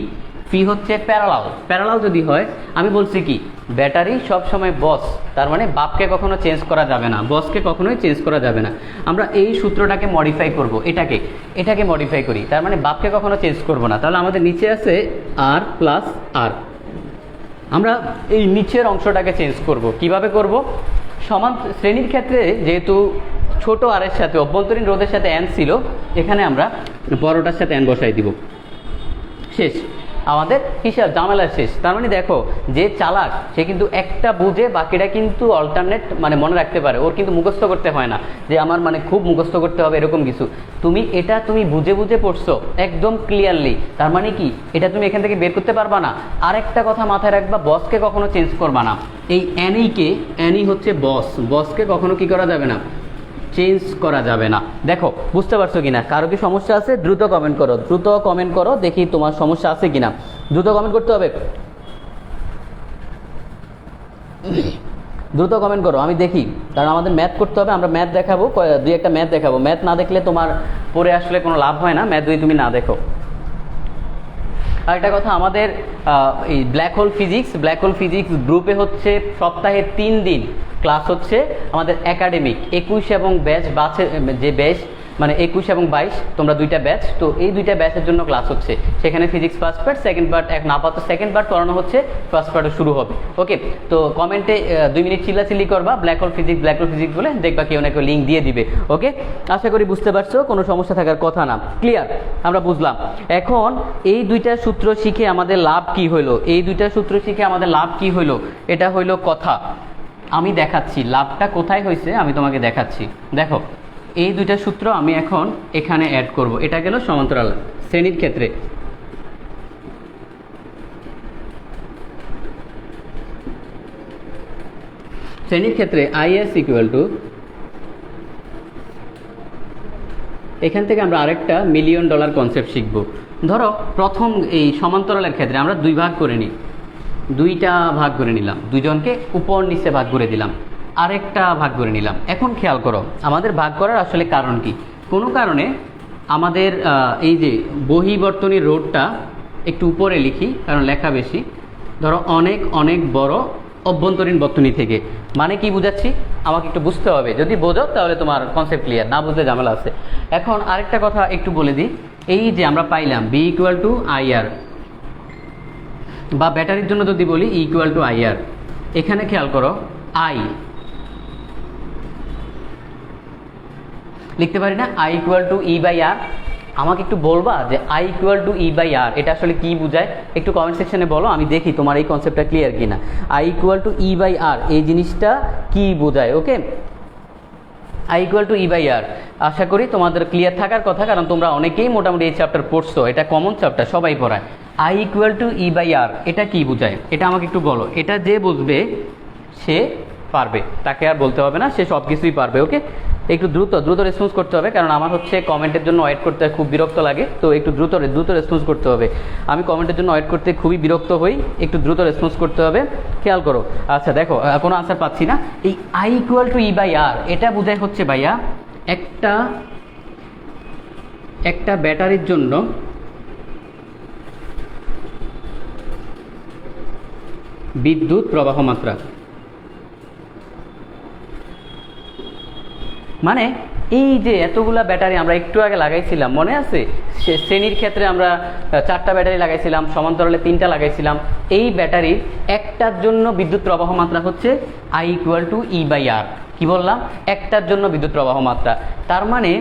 ফি হচ্ছে প্যারালাল। প্যারালাল যদি হয়, আমি বলছি কি ব্যাটারি সবসময় বস, তার মানে বাপকে কখনো চেঞ্জ করা যাবে না, বসকে কখনোই চেঞ্জ করা যাবে না। আমরা এই সূত্রটাকে মডিফাই করব, এটাকে মডিফাই করি, তার মানে বাপকে কখনো চেঞ্জ করব না। তাহলে আমাদের নিচে আছে আর প্লাস আর, আমরা এই নিচের অংশটাকে চেঞ্জ করব। কিভাবে করব? সমান শ্রেণীর ক্ষেত্রে যেহেতু ছোট আর এর সাথে অভ্যন্তরীণ রোধের সাথে এন ছিল, এখানে আমরা বড়টার সাথে এন বসাই দিব, শেষ আমাদের হিসাব, ঝামেলা শেষ। তার মানে দেখো, যে চালাক সে কিন্তু একটা বুঝে বাকিটা কিন্তু অল্টারনেট মানে মনে রাখতে পারে, ওর কিন্তু মুখস্থ করতে হয় না যে আমার মানে খুব মুখস্থ করতে হবে এরকম কিছু। তুমি বুঝে বুঝে পড়ছো একদম ক্লিয়ারলি, তার মানে কি এটা তুমি এখান থেকে বের করতে পারবা না। আরেকটা কথা মাথায় রাখবা, বসকে কখনো চেঞ্জ করবা না। এই অ্যানি হচ্ছে বসকে কখনো কি করা যাবে না, চেঞ্জ করা যাবে না। দেখো বুঝতে পারছো কিনা? কারো কি সমস্যা আছে? দ্রুত কমেন্ট করো, দেখি তোমার সমস্যা আছে কিনা। দ্রুত কমেন্ট করতে হবে, দ্রুত কমেন্ট করো, আমি দেখি, কারণ আমাদের ম্যাথ করতে হবে। আমরা ম্যাথ দেখাবো, দুই একটা ম্যাথ দেখাবো। ম্যাথ না দেখলে তোমার পরে আসলে কোনো লাভ হয় না, ম্যাথ যদি তুমি না দেখো। আর একটা কথা, আমাদের এই ব্ল্যাক হোল ফিজিক্স গ্রুপে হচ্ছে সপ্তাহে 3 দিন ক্লাস হচ্ছে আমাদের একাডেমিক 21 এবং যে ব্যাচ মানে 21 এবং 22, তোমরা দুইটা ব্যাচ, তো এই দুইটা ব্যাচের জন্য ক্লাস হচ্ছে। সেখানে physics first part, second part না পাতো সেকেন্ড পার্ট করানো হচ্ছে, ফার্স্ট পার্টও শুরু হবে। ওকে, তো কমেন্টে 2 মিনিট চিল্লাচিল্লি করবা ব্ল্যাক হোল ফিজিক্স বলে, দেখবা কেউ না কেউ লিঙ্ক দিয়ে দিবে। ওকে, আশা করি বুঝতে পারছো, কোনো সমস্যা থাকার কথা না। ক্লিয়ার? আমরা বুঝলাম। এখন এই দুইটা সূত্র শিখে আমাদের লাভ কি হইলো? এটা হইলো কথা। আমি দেখাচ্ছি লাভটা কোথায় হয়েছে, আমি তোমাকে দেখাচ্ছি। দেখো, এই দুইটা সূত্র আমি এখন এখানে অ্যাড করব। এটা গেল সমান্তরাল শ্রেণীর ক্ষেত্রে। IS ইকুয়াল টু, এখান থেকে আমরা আরেকটা $1 মিলিয়ন কনসেপ্ট শিখব। ধরো প্রথম এই সমান্তরালের ক্ষেত্রে আমরা দুইটা ভাগ করে নিলাম, দুইজনকে উপর নিচে ভাগ করে দিলাম, আরেকটা ভাগ করে নিলাম। এখন খেয়াল করো, আমাদের ভাগ করার আসলে কারণ কি? কোনো কারণে আমাদের এই যে বহিবর্তনীর রোধটা একটু উপরে লিখি, কারণ লেখা বেশি। ধরো অনেক বড় অভ্যন্তরীণ বর্তনী থেকে, মানে কি বুঝাচ্ছি আমাকে একটু বুঝতে হবে। যদি বোঝো তাহলে তোমার কনসেপ্ট ক্লিয়ার, না বুঝলে ঝামেলা আছে। এখন আরেকটা কথা একটু বলে দিই, এই যে আমরা পাইলাম B ইকুয়াল টু IR, বা ব্যাটারির জন্য যদি বলি E ইকুয়াল টু IR। এখানে খেয়াল করো, I লিখতে পারি না I ইকুয়াল টু E/R? আমাকে একটু বলবা যে I ইকুয়াল টু E/R এটা আসলে কি বোঝায়? একটু কমেন্ট সেকশনে বলো, আমি দেখি তোমার এই কনসেপ্টটা ক্লিয়ার কিনা। I ইকুয়াল টু E/R এই জিনিসটা কি বোঝায়? ওকে, I ইকুয়াল টু E/R আশা করি তোমাদের ক্লিয়ার থাকার কথা, কারণ তোমরা অনেকেই মোটামুটি এই চ্যাপ্টার পড়ছো, এটা কমন চ্যাপ্টার, সবাই পড়ায়। I ইকুয়াল টু E/R এটা কি বোঝায়? এটা আমাকে একটু বলো। এটা যে বুঝবে সে পারবে, তাকে আর বলতে হবে না, সে সব কিছুই পারবে। ওকে, একটু দ্রুত রেসপন্স করতে হবে, কারণ আমার হচ্ছে কমেন্টের জন্য ওয়েট করতে খুব বিরক্ত লাগে, তো একটু দ্রুত রেসপন্স করতে হবে। আমি কমেন্টের জন্য ওয়েট করতে খুবই বিরক্ত হই, একটু দ্রুত রেসপন্স করতে হবে, খেয়াল করো। আচ্ছা দেখো, কোনো আনসার পাচ্ছি না। এই I ইকুয়াল টু E/R এটা বোঝায় হচ্ছে ভাইয়া একটা ব্যাটারির জন্য বিদ্যুৎ প্রবাহ মাত্রা, মানে এই যে এতগুলা ব্যাটারি আমরা একটু আগে লাগাইছিলাম, মনে আছে? শ্রেণীর ক্ষেত্রে আমরা 4টা ব্যাটারি লাগাইছিলাম, সমান্তরালে 3টা লাগাইছিলাম। এই ব্যাটারির একটার জন্য বিদ্যুৎ প্রবাহ মাত্রা হচ্ছে I ইকুয়াল টু E/R। কি বললাম? একটার জন্য বিদ্যুৎ প্রবাহ মাত্রা। তার মানে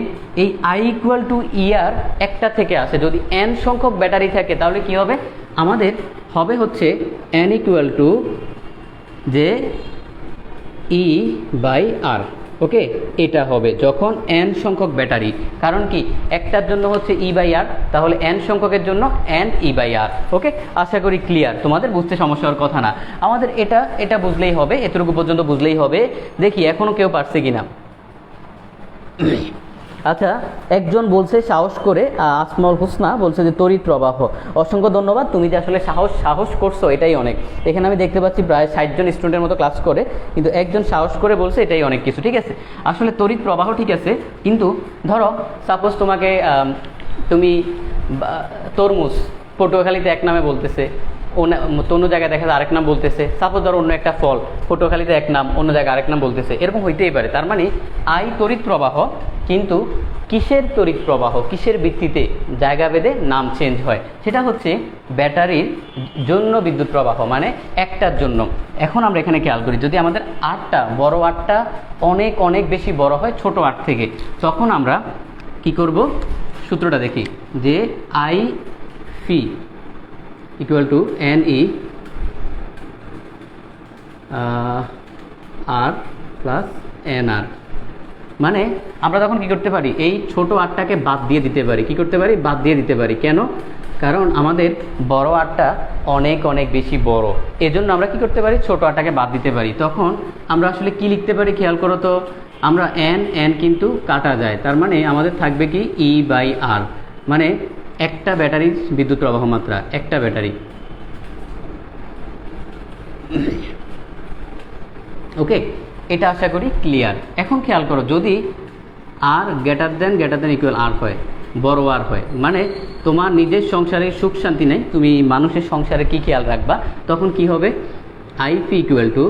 এই I ইকুয়াল টু ER একটা থেকে আসে। যদি n সংখ্যক ব্যাটারি থাকে তাহলে কি হবে? আমাদের হবে হচ্ছে n ইকুয়াল টু যে E/R। ওকে, এটা হবে যখন n সংখ্যক ব্যাটারি, কারণ কি একটার জন্য হচ্ছে E/R, তাহলে n সংখ্যকের জন্য n E/R। ওকে, আশা করি ক্লিয়ার, তোমাদের বুঝতে সমস্যা হওয়ার কথা না। আমাদের এটা বুঝলেই হবে, এতটুকু পর্যন্ত বুঝলেই হবে। দেখি এখনো কেউ পারছে কিনা। আচ্ছা, একজন বলছে সাহস করে, আসমাউল হোসনা বলছে যে তড়িৎ প্রবাহ। অসংখ্য ধন্যবাদ, তুমি যে আসলে সাহস করছো এটাই অনেক। এখানে আমি দেখতে পাচ্ছি প্রায় 60 জন স্টুডেন্টের মতো ক্লাস করে, কিন্তু একজন সাহস করে বলছে, এটাই অনেক কিছু। ঠিক আছে, আসলে তড়িৎ প্রবাহ ঠিক আছে, কিন্তু ধরো সাপোজ তুমি তরমুজ পটুয়াখালীতে এক নামে বলতেছে, অন্য জায়গায় দেখা যায় আরেক নাম বলতেছে, সাপোজ ধরো অন্য একটা ফল, পটুয়াখালীতে এক নাম, অন্য জায়গায় আরেক নাম বলতেছে, এরকম হইতেই পারে। তার মানে আই তড়িৎ প্রবাহ, কিন্তু কিসের তড়িৎ প্রবাহ, কিসের ভিত্তিতে জায়গা ভেদে নাম চেঞ্জ হয়, সেটা হচ্ছে ব্যাটারির জন্য বিদ্যুৎ প্রবাহ, মানে একটার জন্য। এখন আমরা এখানে খেয়াল করি, যদি আমাদের আটটা, বড় আটটা অনেক অনেক বেশি বড় হয় ছোট আট থেকে, তখন আমরা কি করব, সূত্রটা দেখি যে I phi equal to N E R plus N R. মানে আমরা তখন কি করতে পারি, এই ছোট আটটাকে বাদ দিয়ে দিতে পারি। কি করতে পারি, বাদ দিয়ে দিতে পারি। কেন? কারণ আমাদের বড় আটটা অনেক অনেক বেশি বড়, এজন্য আমরা কি করতে পারি, ছোট আটটাকে বাদ দিতে পারি। তখন আমরা আসলে কি লিখতে পারি, খেয়াল করো তো, আমরা এন এন কিন্তু কাটা যায়, তার মানে আমাদের থাকবে কি ই বাই আর, মানে একটা ব্যাটারির বিদ্যুৎ প্রবাহ মাত্রা, একটা ব্যাটারি। ওকে, এটা আশা করি ক্লিয়ার। এখন খেয়াল করো, যদি আর গ্রেটার দেন ইকুয়াল আর হয়, বড় আর হয়, মানে তোমার নিজের সংসারে সুখ শান্তি নেই, তুমি মানুষের সংসারে কি খেয়াল রাখবা, তখন কি হবে, IP equal to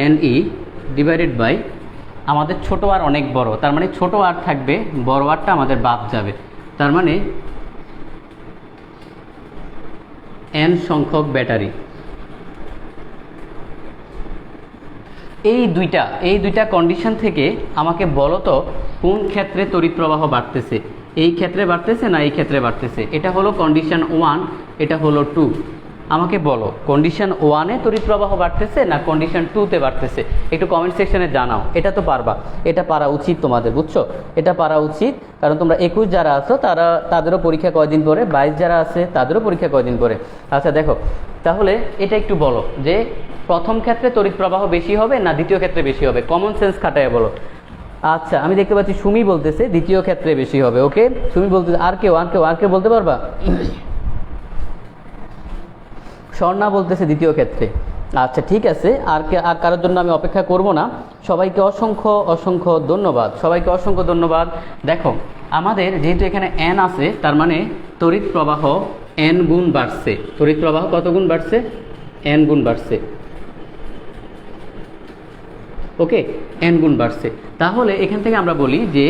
N E divided by আমাদের ছোট আর অনেক বড়, তার মানে ছোট আর থাকবে, বড় আরটা আমাদের বাদ যাবে, তার মানে এন সংখ্যক ব্যাটারি। এই দুইটা কন্ডিশন থেকে আমাকে বলো তো কোন ক্ষেত্রে তড়িৎ প্রবাহ বাড়তেছে, এই ক্ষেত্রে বাড়তেছে না এই ক্ষেত্রে বাড়তেছে। এটা হলো কন্ডিশন 1, এটা হলো 2। আমাকে বলো কন্ডিশন 1-এ তড়িৎ প্রবাহ বাড়তেছে না কন্ডিশন 2-তে বাড়তেছে, একটু কমেন্ট সেকশনে জানাও। এটা তো পারবা, এটা পারা উচিত তোমাদের, বুঝছো, এটা পারা উচিত, কারণ তোমরা 21 যারা আছো তাদেরও পরীক্ষা কয়দিন পরে, 22 যারা আছে তাদেরও পরীক্ষা কয়দিন পরে। আচ্ছা দেখো, তাহলে এটা একটু বলো যে প্রথম ক্ষেত্রে তড়িৎ প্রবাহ বেশি হবে না দ্বিতীয় ক্ষেত্রে বেশি হবে, কমন সেন্স খাটায় বলো। আচ্ছা, আমি দেখতে পাচ্ছি সুমি বলতেছে দ্বিতীয় ক্ষেত্রে বেশি হবে। ওকে, সুমি বলতেছে, আর কেউ বলতে পারবা? স্বর্ণা বলতেছে দ্বিতীয় ক্ষেত্রে। আচ্ছা ঠিক আছে, আর কারোর জন্য আমি অপেক্ষা করব না। সবাইকে অসংখ্য ধন্যবাদ, সবাইকে অসংখ্য ধন্যবাদ। দেখো আমাদের যেহেতু এখানে এন আছে, তার মানে তড়িৎ প্রবাহ এন গুণ বাড়ছে। তড়িৎ প্রবাহ কত গুণ বাড়ছে? এন গুণ বাড়ছে। ওকে, এন গুণ বাড়ছে। তাহলে এখান থেকে আমরা বলি যে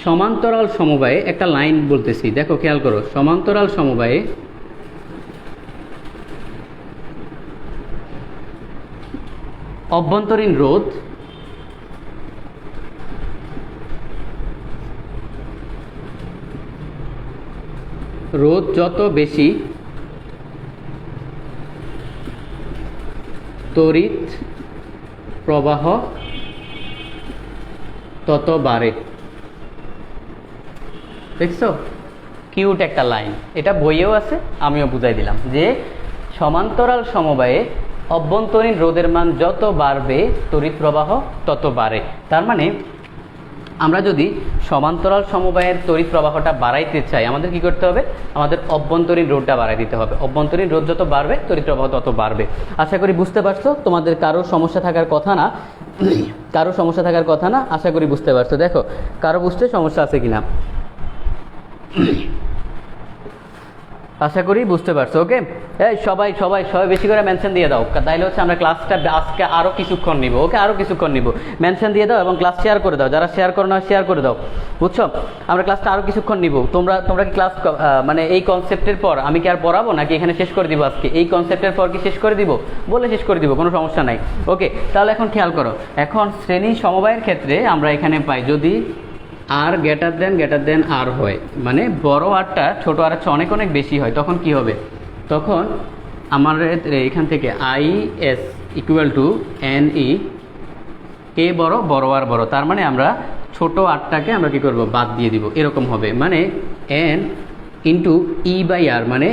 সমান্তরাল সমবায়ে একটা লাইন বলতেছি, দেখো খেয়াল করো, সমান্তরাল সমবায়ে অভ্যন্তরীণ রোধ যত বেশি তড়িৎ প্রবাহ তত বাড়ে। দেখছো, কিউট একটা লাইন, এটা বইয়েও আছে, আমিও বুঝাই দিলাম যে সমান্তরাল সমবায়ে অভ্যন্তরীণ রোধের মান যত বাড়বে তড়িৎ প্রবাহ তত বাড়ে। তার মানে আমরা যদি সমান্তরাল সমবায়ের তড়িৎ প্রবাহটা বাড়াইতে চাই, আমাদের কি করতে হবে, আমাদের অভ্যন্তরীণ রোধটা বাড়াই দিতে হবে। অভ্যন্তরীণ রোধ যত বাড়বে তড়িৎ প্রবাহ তত বাড়বে। আশা করি বুঝতে পারছো, তোমাদের কারো সমস্যা থাকার কথা না, আশা করি বুঝতে পারছো। দেখো কারো বুঝতে সমস্যা আছে কিনা, আশা করি বুঝতে পারছো। ওকে, এই সবাই বেশি করে মেনশন দিয়ে দাও, তাইলে হচ্ছে আমরা ক্লাসটা আজকে আরও কিছুক্ষণ নিব। ওকে, আরও কিছুক্ষণ নিব, মেনশন দিয়ে দাও এবং ক্লাস শেয়ার করে দাও, যারা শেয়ার করো না শেয়ার করে দাও, বুঝছো। আমরা ক্লাসটা আরও কিছুক্ষণ নিব। তোমরা কি ক্লাস মানে এই কনসেপ্টের পর আমি কি আর পড়াবো নাকি এখানে শেষ করে দিব আজকে? এই কনসেপ্টের পর কি শেষ করে দিব? বলে শেষ করে দিব, কোনো সমস্যা নাই। ওকে, তাহলে এখন খেয়াল করো, এখন শ্রেণী সমবায়ের ক্ষেত্রে আমরা এখানে পাই যদি আর গ্রেটার দেন আর হয়, মানে বড় আরটা ছোট আর হচ্ছে অনেক অনেক বেশি হয়, তখন কি হবে, তখন আমাদের এখান থেকে I S equal to N E, কে বড় আর বড়, তার মানে আমরা ছোট আরটাকে আমরা কি করব, বাদ দিয়ে দিব, এরকম হবে। মানে এন ইন্টু ই বাই আর, মানে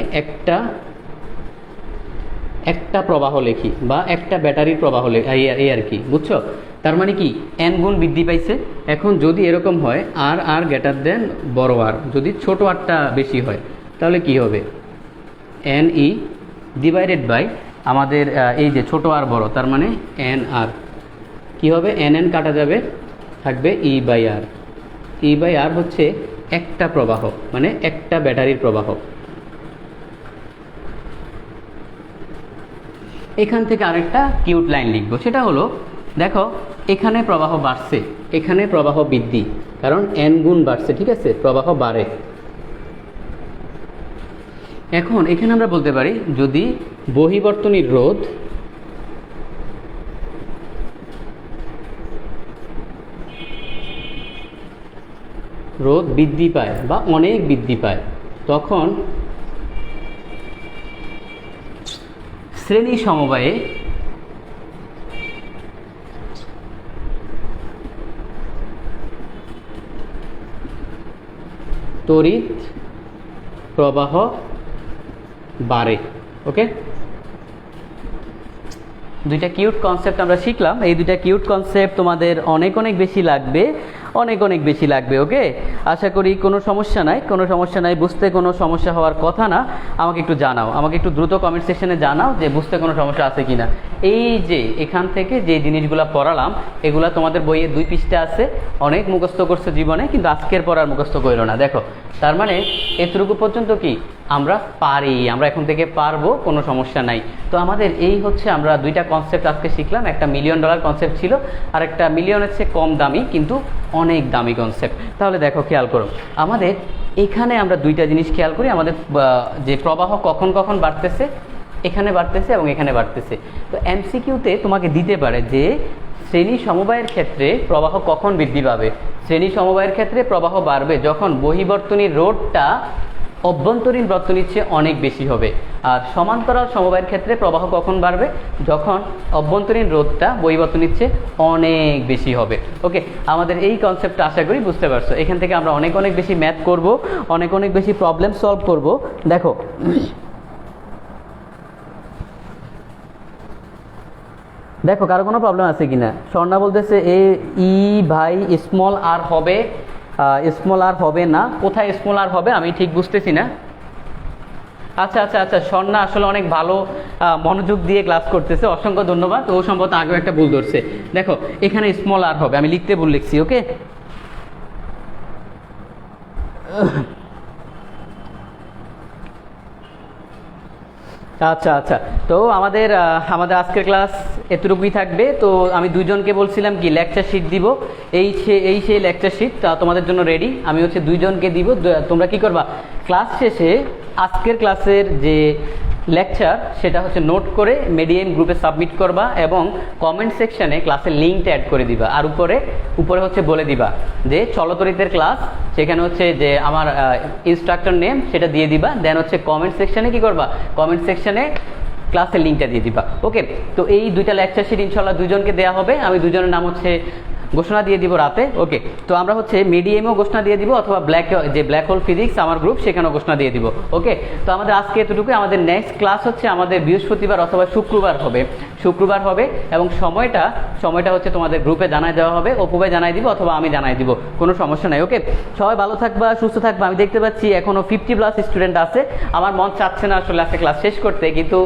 একটা প্রবাহ লিখি বা একটা ব্যাটারির প্রবাহ এই আর কি, বুঝছো। তার মানে কি এন গুণ বৃদ্ধি পাইছে। এখন যদি এরকম হয় আর গ্রেটার দেন বড় আর, যদি ছোট আরটা বেশি হয় তাহলে কি হবে, এন ই ডিভাইডেড বাই আমাদের এই যে ছোট আর বড়, তার মানে এন আর, কী হবে, এন কাটা যাবে, থাকবে E by R. E by আর হচ্ছে একটা প্রবাহ, মানে একটা ব্যাটারির প্রবাহ। এখান থেকে আরেকটা কিউট লাইন লিখবো, সেটা হলো দেখো এখানে প্রবাহ বাড়ছে, এখানে প্রবাহ বৃদ্ধি, কারণ n গুণ বাড়ছে, ঠিক আছে, প্রবাহ বাড়ে। এখন এখানে আমরা বলতে পারি যদি বহিবর্তনীর রোধ বৃদ্ধি পায় বা অনেক বৃদ্ধি পায়, তখন শ্রেণী সমবায়ে তড়িৎ প্রবাহ বাড়ে। ওকে, দুইটা কিউট কনসেপ্ট আমরা শিখলাম। এই দুইটা কিউট কনসেপ্ট তোমাদের অনেক অনেক বেশি লাগবে, অনেক অনেক বেশি লাগবে। ওকে, আশা করি কোনো সমস্যা নাই, কোনো সমস্যা নাই, বুঝতে কোনো সমস্যা হওয়ার কথা না। আমাকে একটু জানাও, আমাকে একটু দ্রুত কমেন্ট সেকশনে জানাও যে বুঝতে কোনো সমস্যা আছে কি না। এই যে এখান থেকে যে জিনিসগুলো পড়ালাম এগুলা তোমাদের বইয়ে 2 পৃষ্ঠা আছে, অনেক মুখস্থ করছে জীবনে, কিন্তু আজকের পর আর মুখস্থ করলো না। দেখো তার মানে এতটুকু পর্যন্ত কি আমরা পারি, আমরা এখন থেকে পারবো, কোনো সমস্যা নাই। তো আমাদের এই হচ্ছে আমরা দুইটা কনসেপ্ট আজকে শিখলাম। একটা $1 মিলিয়ন কনসেপ্ট ছিল, আর একটা মিলিয়নের চেয়ে কম দামি কিন্তু অনেক দামি কনসেপ্ট। তাহলে দেখো খেয়াল করো, আমাদের এখানে আমরা দুইটা জিনিস খেয়াল করি, আমাদের যে প্রবাহ কখন কখন বাড়তেছে, এখানে বাড়তেছে এবং এখানে বাড়তেছে। তো এমসিকিউতে তোমাকে দিতে পারে যে শ্রেণী সমবায়ের ক্ষেত্রে প্রবাহ কখন বৃদ্ধি পাবে। শ্রেণী সমবায়ের ক্ষেত্রে প্রবাহ বাড়বে যখন বহিবর্তনীর রোধটা অভ্যন্তরীণ বর্তনীর চেয়ে অনেক বেশি হবে। আর সমান্তরাল সমবায়ের ক্ষেত্রে প্রবাহ কখন বাড়বে, যখন অভ্যন্তরীণ রোধটা বহিবর্তনীর চেয়ে অনেক বেশি হবে। ওকে, আমাদের এই কনসেপ্টটা আশা করি বুঝতে পারছো। এখান থেকে আমরা অনেক অনেক বেশি ম্যাথ করব, অনেক অনেক বেশি প্রবলেম সলভ করব। দেখো দেখো কারো কোনো প্রবলেম আছে কিনা। স্বর্ণা বলতেছে ই ভাই স্মল আর হবে, স্মল আর হবে না, কোথায় স্মল আর হবে আমি ঠিক বুঝতেছি না। আচ্ছা আচ্ছা আচ্ছা, স্বর্ণা আসলে অনেক ভালো মনোযোগ দিয়ে ক্লাস করতেছে, অসংখ্য ধন্যবাদ। ও সম্ভবত আগেও একটা ভুল ধরছে। দেখো এখানে স্মল আর হবে, আমি লিখতে ভুল লিখছি। ওকে, আচ্ছা আচ্ছা, তো আমাদের আজকের ক্লাস এতটুকুই থাকবে। তো আমি দুইজনকে বলছিলাম কি লেকচার শিট দিব, এই সেই লেকচার শিট তোমাদের জন্য রেডি। আমি হচ্ছে দুইজনকে দিব, তোমরা কি করবা, ক্লাস শেষে আজকের ক্লাসের যে লেকচার সেটা হচ্ছে নোট করে মিডিয়াম গ্রুপে সাবমিট করবা এবং কমেন্ট সেকশনে ক্লাসের লিঙ্কটা অ্যাড করে দিবা। আর উপরে হচ্ছে বলে দিবা যে চলতরিতের ক্লাস, সেখানে হচ্ছে যে আমার ইনস্ট্রাক্টর নেম সেটা দিয়ে দিবা। দেন হচ্ছে কমেন্ট সেকশনে কি করবা, কমেন্ট সেকশনে ক্লাসের লিঙ্কটা দিয়ে দিবা। ওকে, তো এই দুইটা লেকচার শিট ইনশাল্লাহ দুজনকে দেওয়া হবে। আমি দুজনের নাম হচ্ছে ঘোষণা দিয়ে দিব রাতে। ওকে, তো আমরা হচ্ছে মিডিয়ামেও ঘোষণা দিয়ে দিব, অথবা ব্ল্যাক হোল ফিজিক্স আমার গ্রুপ সেখানেও ঘোষণা দিয়ে দিব। ওকে, তো আমাদের আজকে এতটুকু। আমাদের নেক্সট ক্লাস হচ্ছে আমাদের বৃহস্পতিবার অথবা শুক্রবার হবে এবং সময়টা হচ্ছে তোমাদের গ্রুপে জানাই দেওয়া হবে, অপুভাই জানাই দিব অথবা আমি জানাই দিব, কোনো সমস্যা নাই। ওকে, সবাই ভালো থাকবা, সুস্থ থাকবা। আমি দেখতে পাচ্ছি এখনও 50+ স্টুডেন্ট আছে। আমার মন চাচ্ছে না আসলে আজকে ক্লাস শেষ করতে, কিন্তু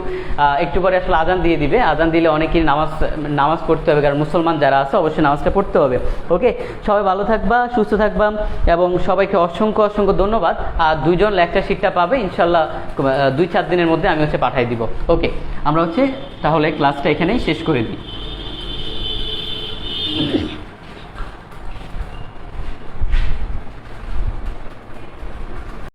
একটু পরে আসলে আজান দিয়ে দিবে। আজান দিলে অনেকেই নামাজ পড়তে হবে, কারণ মুসলমান যারা আছে অবশ্যই নামাজটা পড়তে হবে। ওকে, সবাই ভালো থাকবা, সুস্থ থাকবা এবং সবাইকে অসংখ্য অসংখ্য ধন্যবাদ। আর দুইজন লেকচার শিটটা পাবে ইনশাল্লাহ 2-4 দিনের মধ্যে আমি হচ্ছে পাঠাই দিব। ওকে, আমরা হচ্ছে তাহলে ক্লাসটা এখানেই শেষ করে দিই।